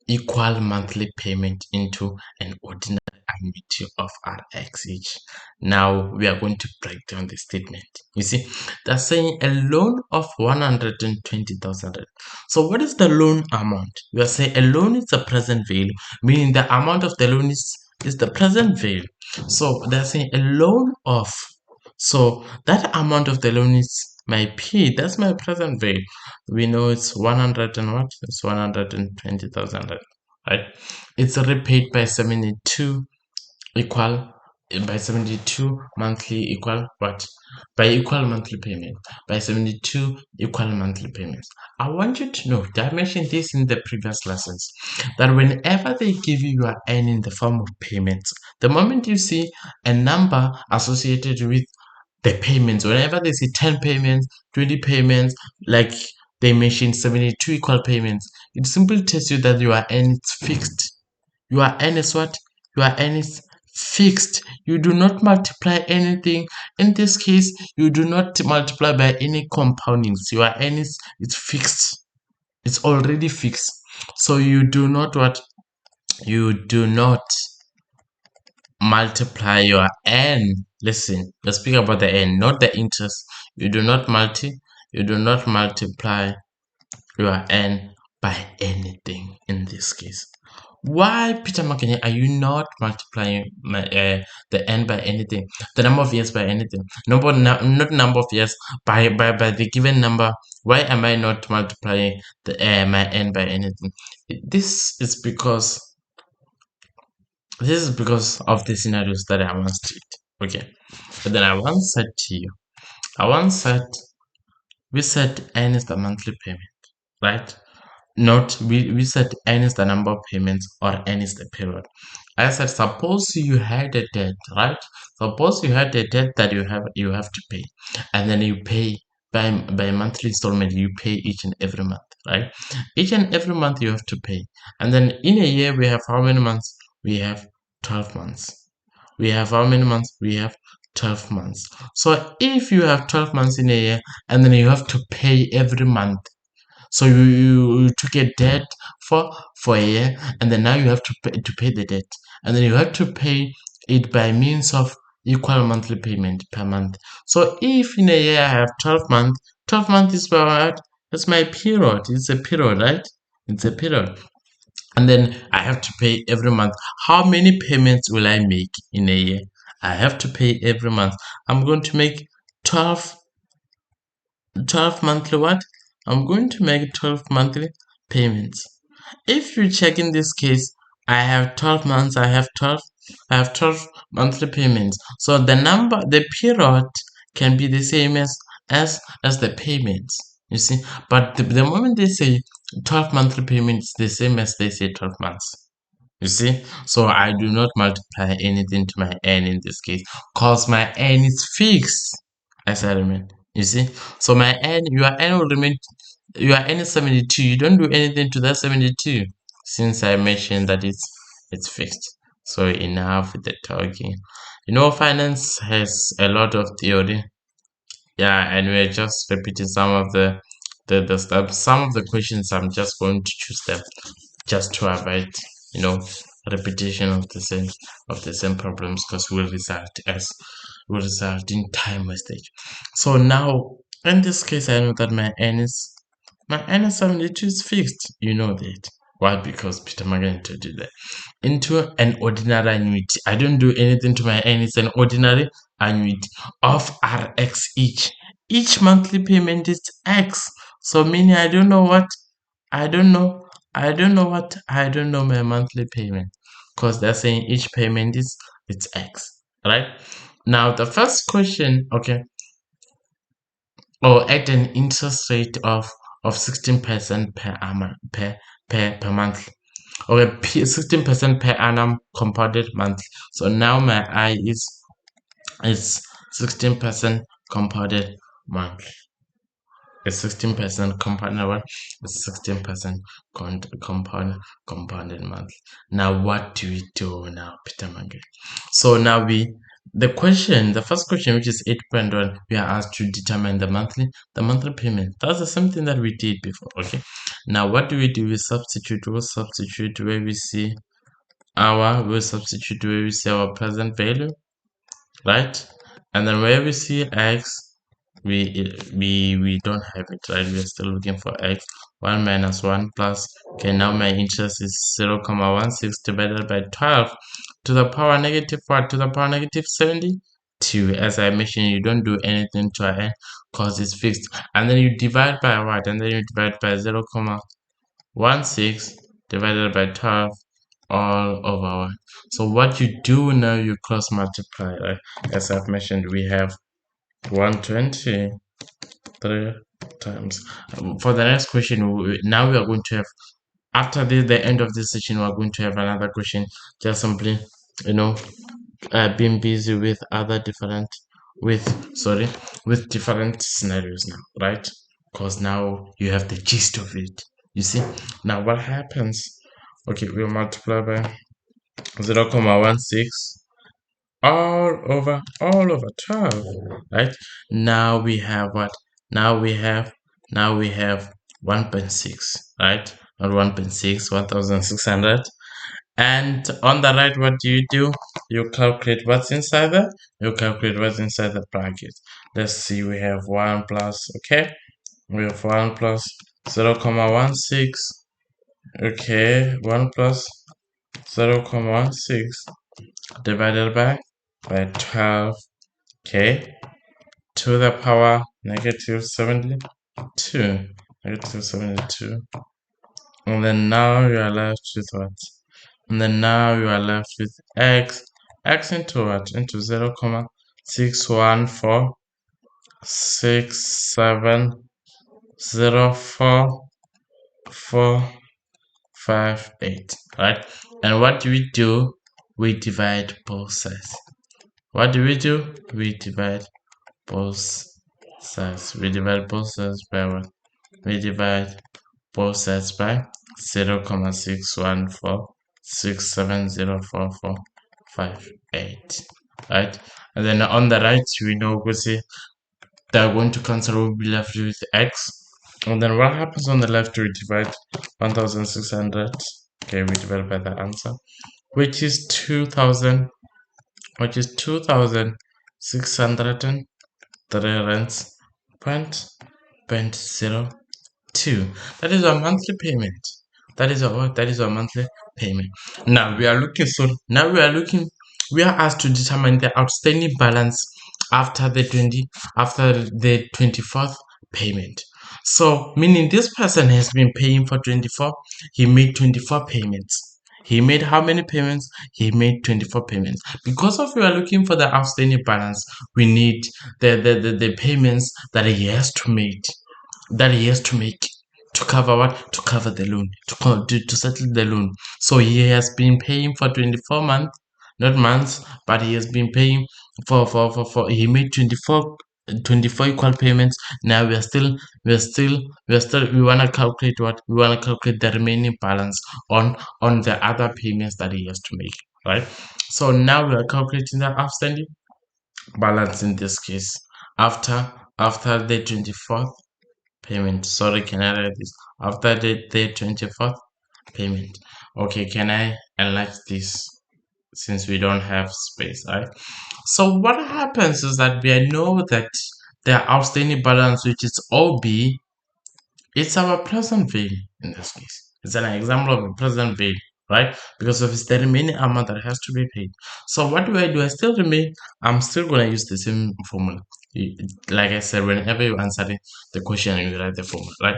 equal monthly payment into an ordinary annuity of RX each. Now we are going to break down the statement. You see, they're saying a loan of 120,000 rand. So what is the loan amount? We are saying a loan is the present value, meaning the amount of the loan is the present value. So they're saying a loan of, so that amount of the loan is my P, that's my present value. We know it's 100 and what? It's 120,000, right? It's repaid by 72 equal, by 72 monthly equal what? By equal monthly payment, by 72 equal monthly payments. I want you to know that I mentioned this in the previous lessons, that whenever they give you your N in the form of payments, the moment you see a number associated with the payments, whenever they say 10 payments, 20 payments, like they mentioned 72 equal payments, it simply tells you that your N is fixed. Your N is what? Your N is fixed. You do not multiply anything. In this case, you do not multiply by any compoundings. Your N is it's fixed. It's already fixed. So you do not what? You do not multiply your N. Listen, let's speak about the N, not the interest. You do not multiply your N by anything in this case. Why, Peter Makenya, are you not multiplying the N by anything, the number of years by anything? Not number of years by the given number. Why am I not multiplying the my N by anything? This is because of the scenarios that I once did. Okay, but then I once said to you, I once said we said N is the monthly payment, right? Not we said N is the number of payments or N is the period. I said suppose you had a debt, right? Suppose you had a debt that you have to pay, and then you pay by monthly installment. You pay each and every month, right? Each and every month you have to pay, and then in a year we have how many months? We have 12 months. We have how many months? We have 12 months. So if you have 12 months in a year, and then you have to pay every month, so you took a debt for a year, and then now you have to pay the debt, and then you have to pay it by means of equal monthly payment per month. So if in a year I have 12 months, 12 months is what? That's my period. It's a period, right? It's a period. And then I have to pay every month. How many payments will I make in a year? I have to pay every month. I'm going to make 12 12 monthly what? I'm going to make 12 monthly payments. If you check in this case, I have 12 months, I have 12 monthly payments. So the period can be the same as the payments. You see, but the moment they say 12 monthly payments, the same as they say 12 months. You see, so I do not multiply anything to my N in this case, cause my N is fixed as I remain. You see, so my N, your N will remain, your N is 72. You don't do anything to that 72, since I mentioned that it's fixed. So enough with the talking. Finance has a lot of theory. Yeah, and we're just repeating some of the stuff. Some of the questions I'm just going to choose them just to avoid you know repetition of the same problems, because will result in time wastage. So now in this case I know that my N is 72 is fixed. You know that. Why? Because Peter Magan told you that. Into an ordinary annuity. I don't do anything to my N. It's an ordinary annuity of RX each. Each monthly payment is X. So meaning I don't know what I don't know. I don't know my monthly payment, because they're saying each payment is it's X, right? Now the first question, okay. or at an interest rate of 16% per month, or 16% per annum compounded monthly. So now my I is 16% compounded monthly. It's 16% compounded what? It's 16% compounded monthly. Now what do we do now, Peter Mange? So now the first question, which is 8.1, we are asked to determine the monthly payment. That's the same thing that we did before. Okay. Now what do? We substitute. We'll substitute where we see we'll substitute where we see our present value, right? And then where we see x, we don't have it, right? We're still looking for x. 1 minus 1 plus, okay, now my interest is 0.16 divided by 12 to the power negative what? To the power negative 72. As I mentioned, you don't do anything to an because it's fixed, and then you divide by what? And then you divide by 0.16 divided by 12 all over 1. So what you do now, you cross multiply, right? As I've mentioned, we have 123 times. For the next question, now we are going to have, after the end of this session, we are going to have another question. Just simply, you know, being busy with with different scenarios now, right? Because now you have the gist of it. You see, now what happens? Okay, we'll multiply by 0.16 all over 12, right? Now we have what? Now we have 1.6, right? Not 1.6, 1600. And on the right, what do? You calculate what's inside the bracket. Let's see, we have 1 plus, okay? We have 1 plus 0.16, okay? 1 plus 0.16 divided by 12, okay, to the power negative 72, and then now you are left with what? And then now you are left with x into what? Into 0.614670458, right? And what do? We divide both sides. What do? We divide both sides. We divide both sides by what? We divide both sides by 0.614670458, right? And then on the right, we know we see they're going to cancel. We'll be left with x. And then what happens on the left? We divide 1600. Okay, we divide by the answer, which is 2000, which is 2603 rands point 02. That is our monthly payment. That is our monthly payment. Now we are looking. We are asked to determine the outstanding balance after the 24th payment. So meaning this person has been paying for 24. He made 24 payments. He made how many payments? He made 24 payments. Because of we are looking for the outstanding balance, we need the payments that he has to make. To cover what? To cover the loan, to settle the loan. So he has been paying for 24 months, not months, but he has been paying for he made 24 equal payments. Now we want to calculate what? We want to calculate the remaining balance on the other payments that he has to make, right? So now we are calculating the outstanding balance in this case after the 24th payment. Sorry, can I write this? After the 24th payment. Okay, can I enlarge this since we don't have space, right? So what happens is that we know that the outstanding balance, which is OB, it's our present value in this case. It's an example of a present value, right? Because of it's the remaining amount that has to be paid. So what do? I still remain. I'm still gonna use the same formula. Like I said, whenever you answer the question, you write the formula, right?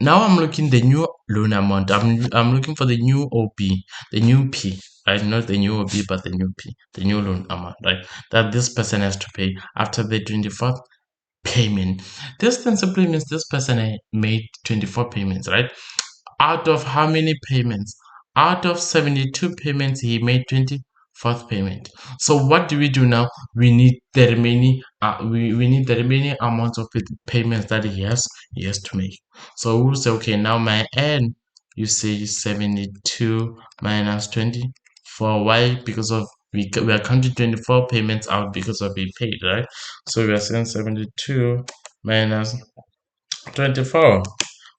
Now I'm looking the new loan amount. I'm looking for the new OP, the new P, right? Not the new OB, but the new P, the new loan amount, right? That this person has to pay after the 24th payment. This then simply means this person made 24 payments, right? Out of how many payments? Out of 72 payments, he made 24th payment. So what do we do now? We need the remaining we need the remaining amount of payments that he has to make. So we'll say, okay, now my n, you say 72 minus 24. Why? Because of we are counting 24 payments out because of a paid, right? So we are saying 72 minus 24,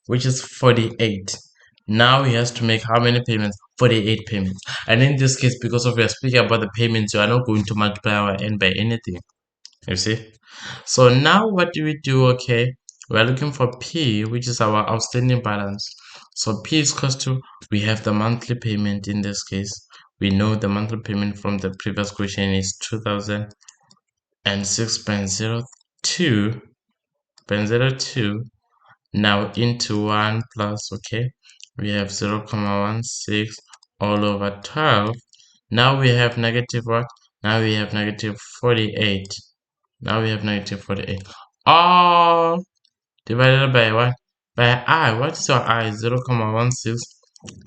which is 48. Now he has to make how many payments? 48 payments. And in this case, because of we are speaking about the payments, you are not going to multiply our n by anything. You see? So now what do we do? Okay, we are looking for P, which is our outstanding balance. So P is equals to, we have the monthly payment in this case. We know the monthly payment from the previous question is 2006.02. Now into 1 plus, okay, we have 0.16 all over 12. Now we have negative what? Now we have negative 48. Now we have negative 48. All divided by what? By I. What is your I? 0.16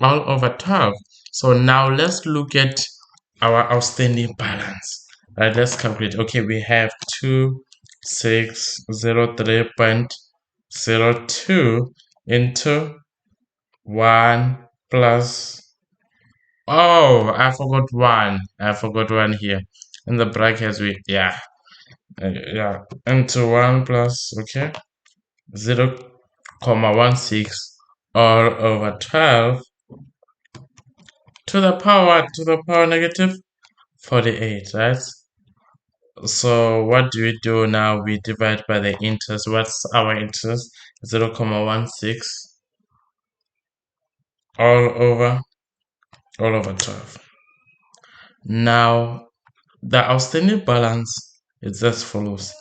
all over 12. So now let's look at our outstanding balance. Right, let's calculate. Okay, we have 2603.02 into 1 plus, oh, I forgot one here in the brackets. Yeah, into 1 plus, okay, 0.16 all over 12 to the power negative 48, right? So what do we do now? We divide by the interest. What's our interest? 0.16 all over 12. Now the outstanding balance is as follows.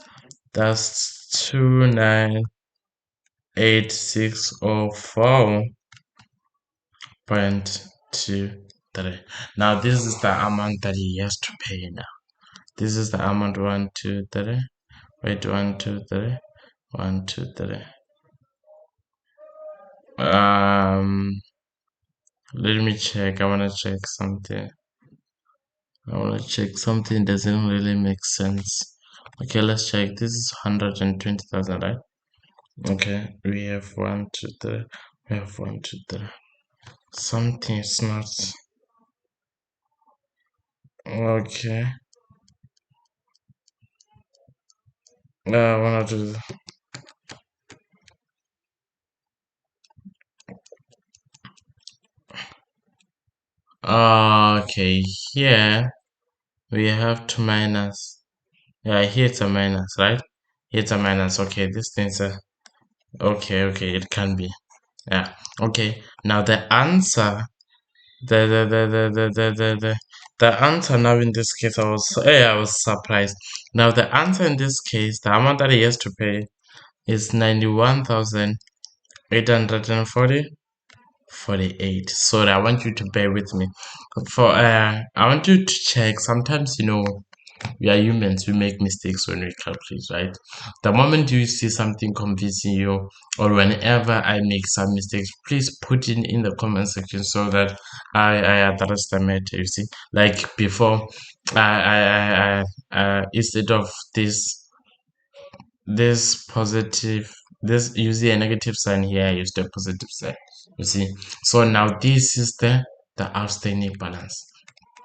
That's 298,604.23. Now this is the amount that he has to pay now. This is the amount 1, 2, 3. Wait, 1, 2, 3. 1, 2, 3. Let me check. I wanna check something. Doesn't really make sense. Okay, let's check. This is 120,000, right? Okay, we have 1, 2, 3. We have 1, 2, 3. Something is not okay. 1, 2. Okay, here we have to minus. Yeah, here it's a minus, right? Here it's a minus. Okay, this thing's a. Okay, it can be. Yeah. Okay. Now the answer, the answer now in this case, I was surprised. Now the answer in this case, the amount that he has to pay is 91,840.48. Sorry, I want you to bear with me. I want you to check. Sometimes we are humans, we make mistakes when we calculate, right? The moment you see something convincing you, or whenever I make some mistakes, please put it in the comment section so that I address the matter. You see, like before, instead of this positive, this using a negative sign here, I used a positive sign. You see, so now this is the outstanding balance.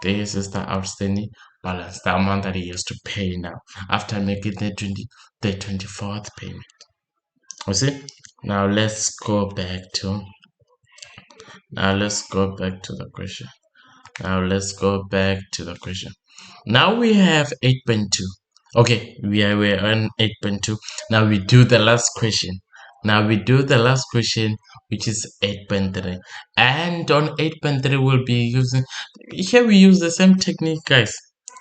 This is the outstanding balance, the amount that he has to pay now after making the 24th payment. You see? Now let's go back to the question. Now we have 8.2. Okay, we're on 8.2. Now we do the last question. Which is 8.3. And on 8.3, we'll be using, here we use the same technique, guys.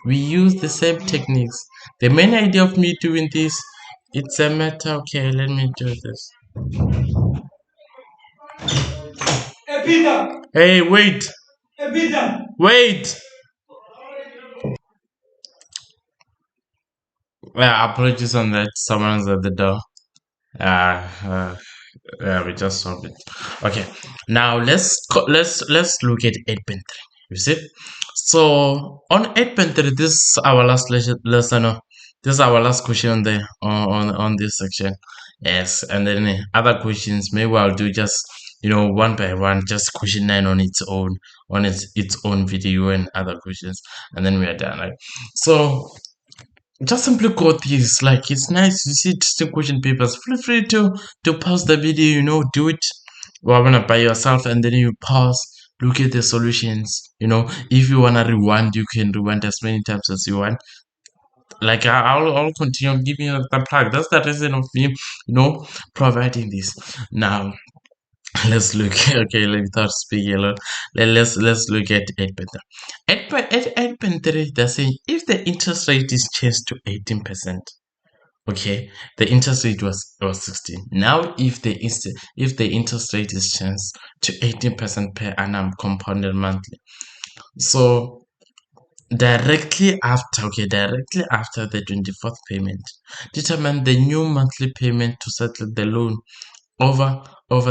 We use the same techniques. The main idea of me doing this, it's a matter, okay, let me do this. Hey, Peter! Hey, wait! Hey, Peter! Wait! Yeah, apologies on that. Someone's at the door. Uh, uh, yeah, we just solved it. Okay, now let's look at 8.3. You see, so on 8.3, this is our last lesson. This is our last question on the on this section. Yes, and then other questions maybe I'll do just one by one, just question 9 on its own, on its own video, and other questions, and then we are done. Right? So just simply quote this. Like, it's nice to see interesting question papers. Feel free to pause the video, do it by yourself, and then you pause, look at the solutions. If you wanna rewind, you can rewind as many times as you want. Like, I'll continue giving you the plug. That's the reason of me, providing this. Now let's look. Okay, without speaking a lot, let's look at 8.3. 8.3, they're saying if the interest rate is changed to 18%. Okay, the interest rate was 16. Now, if the interest rate is changed to 18% per annum compounded monthly, so directly after the 24th payment, determine the new monthly payment to settle the loan over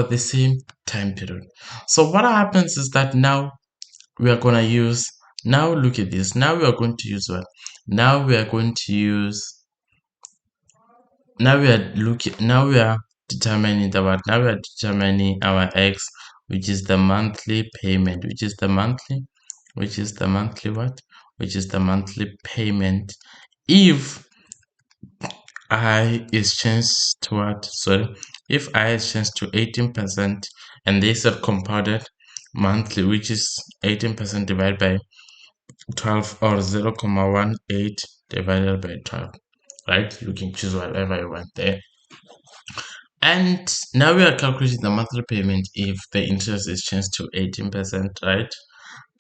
the same time period. So what happens is that now we are gonna use. Now look at this. Now we are going to use what? Now we are going to use now we are determining our x, which is the monthly payment, which is the monthly payment if I is changed to what? Sorry, if I is changed to 18%, and they said compounded monthly, which is 18% divided by 12, or 0.18 divided by 12. Right, you can choose whatever you want there. And now we are calculating the monthly payment if the interest is changed to 18%, right?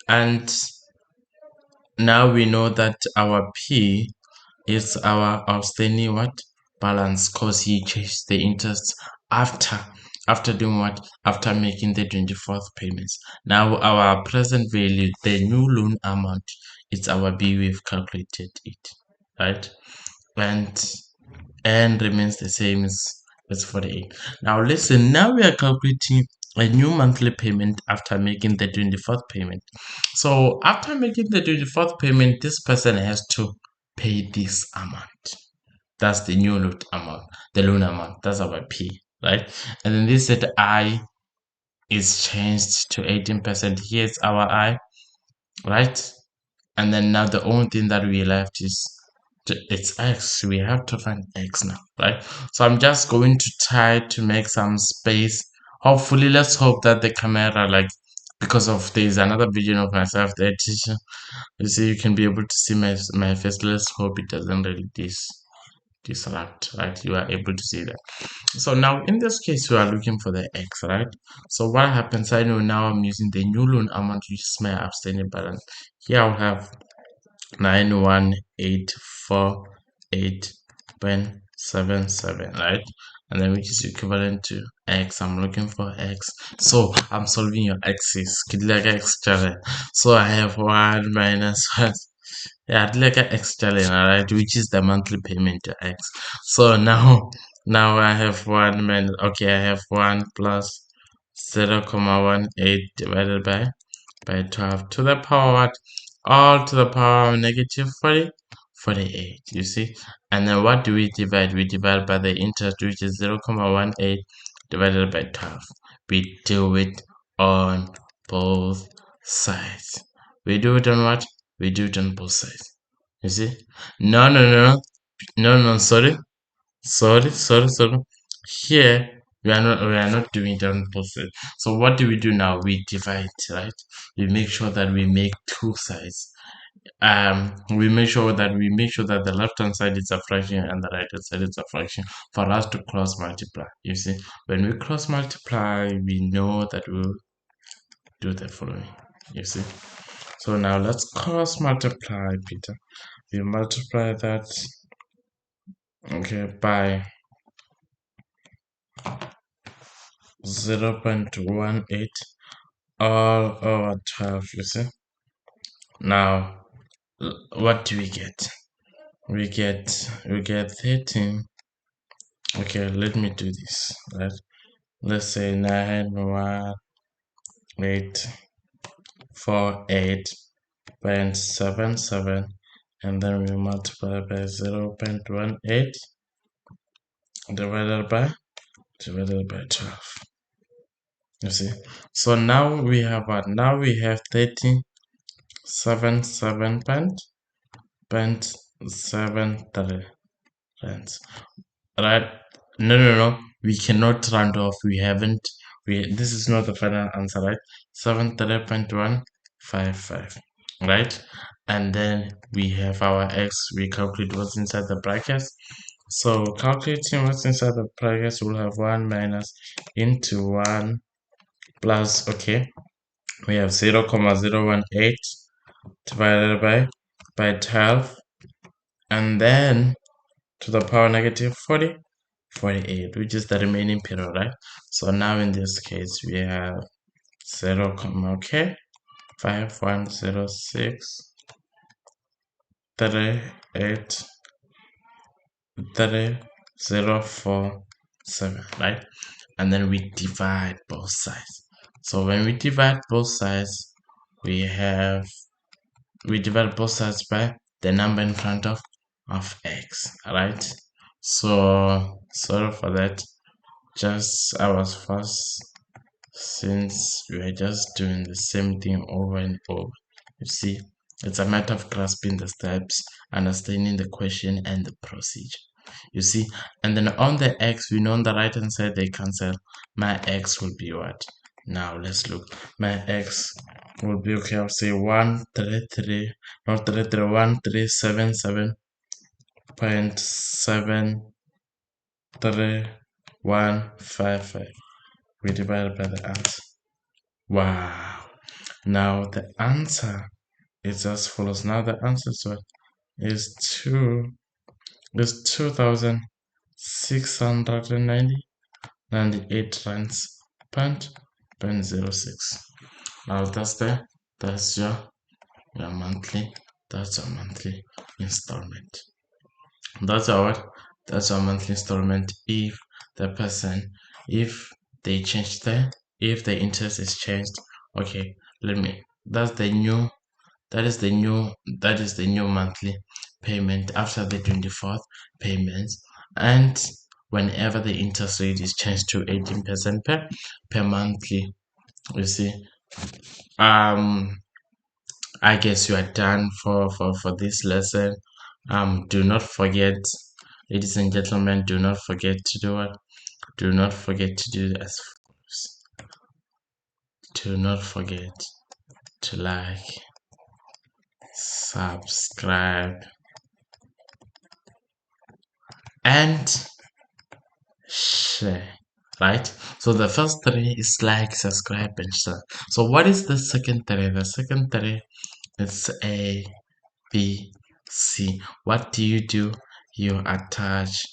And now we know that our P is our outstanding what? Balance, because he changed the interest after doing what? After making the 24th payments. Now our present value, the new loan amount, it's our B. We've calculated it, right? And remains the same as 48. Now listen, now we are calculating a new monthly payment after making the 24th payment. So after making the 24th payment, this person has to pay this amount. That's the new loan amount, the loan amount. That's our P, right? And then this said I is changed to 18%. Here's our I, right? And then now the only thing that we left is it's x. We have to find x now, right? So I'm just going to try to make some space. Hopefully, let's hope that the camera, like, because of there's another video of myself there, teacher, you see, you can be able to see my face. Let's hope it doesn't really disrupt, right? You are able to see that. So now in this case, we are looking for the x, right? So what happens? I know now I'm using the new loan amount, which is my outstanding balance. Here I'll have 91848.77, right? And then which is equivalent to x. I'm looking for x, so I'm solving your x's. So I have 1 minus 1. Yeah, like an x challenge, right? Which is the monthly payment to x. So now I have 1 minus, okay, I have 1 plus 0.18 divided by 12 to the power what? All to the power of negative 48, you see. And then what do we divide? We divide by the interest, which is 0.18 divided by 12. We do it on both sides. We do it on what? We do it on both sides. You see? No, sorry. Here we are not doing it on both sides. So what do we do now? We divide, right? We make sure that we make two sides. We make sure that the left hand side is a fraction and the right hand side is a fraction for us to cross multiply. You see, when we cross multiply, we know that we'll do the following. You see, so now let's cross multiply, Peter. We multiply that, okay, by 0.18 all over 12. You see, now what do we get? we get 13. Okay, let me do this, right? Let's say 91848.77, and then we multiply by 0.18 divided by 12. You see, so now we have what? Now we have 13.77 rands, right? No, we cannot round off. We haven't. This is not the final answer, right? 73.155, right? And then we have our x. We calculate what's inside the brackets. So calculating what's inside the brackets, we'll have 1 minus into 1 plus, okay, we have 0.018 divided by 12, and then to the power negative 48, which is the remaining period, right? So now in this case we have 0, okay, 5106 38 3047, right? And then we divide both sides. So when we divide both sides, we divide both sides by the number in front of x, right? So sorry for that. Just I was fast, since we are just doing the same thing over and over. You see, it's a matter of grasping the steps, understanding the question and the procedure. You see, and then on the x, we know on the right hand side they cancel. My x will be what? Now let's look. My x will be, okay, I'll say 133, not 33, 1377.7155. We divide by the answer. Wow. Now the answer is as follows. Now the answer is what? Is 2,698 rands point 06. Now that's your monthly installment. That's our monthly installment. If the person, if they change if the interest is changed, okay, that is the new monthly payment after the 24th payment. And whenever the interest rate is changed to 18% per monthly, you see, I guess you are done for this lesson. Do not forget, ladies and gentlemen, do not forget to do what? Do not forget to do as follows. Do not forget to like, subscribe, and share, right? So the first three is like, subscribe, and share. So what is the second three? The second three is A, B, C. What do? You attach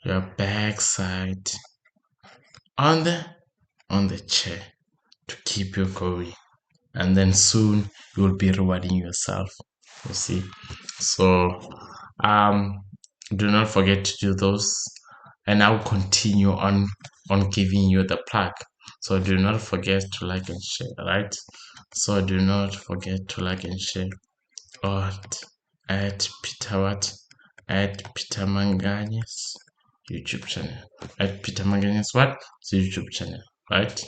your backside on the chair to keep you going, and then soon you will be rewarding yourself. You see, so do not forget to do those, and I'll continue on giving you the plug. So do not forget to like and share, right? So do not forget to like and share. At Peter Mangani's YouTube channel. At Peter Mangani's what? YouTube channel, right?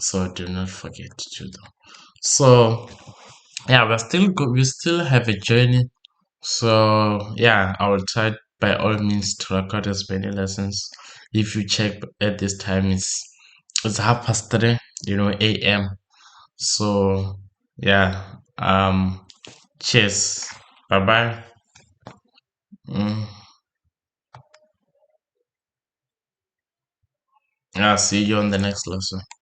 So do not forget to do that. So yeah, we still have a journey. So yeah, I will try by all means to record as many lessons. If you check at this time, it's 3:30, a.m. So yeah, cheers, bye bye. I'll see you on the next lesson.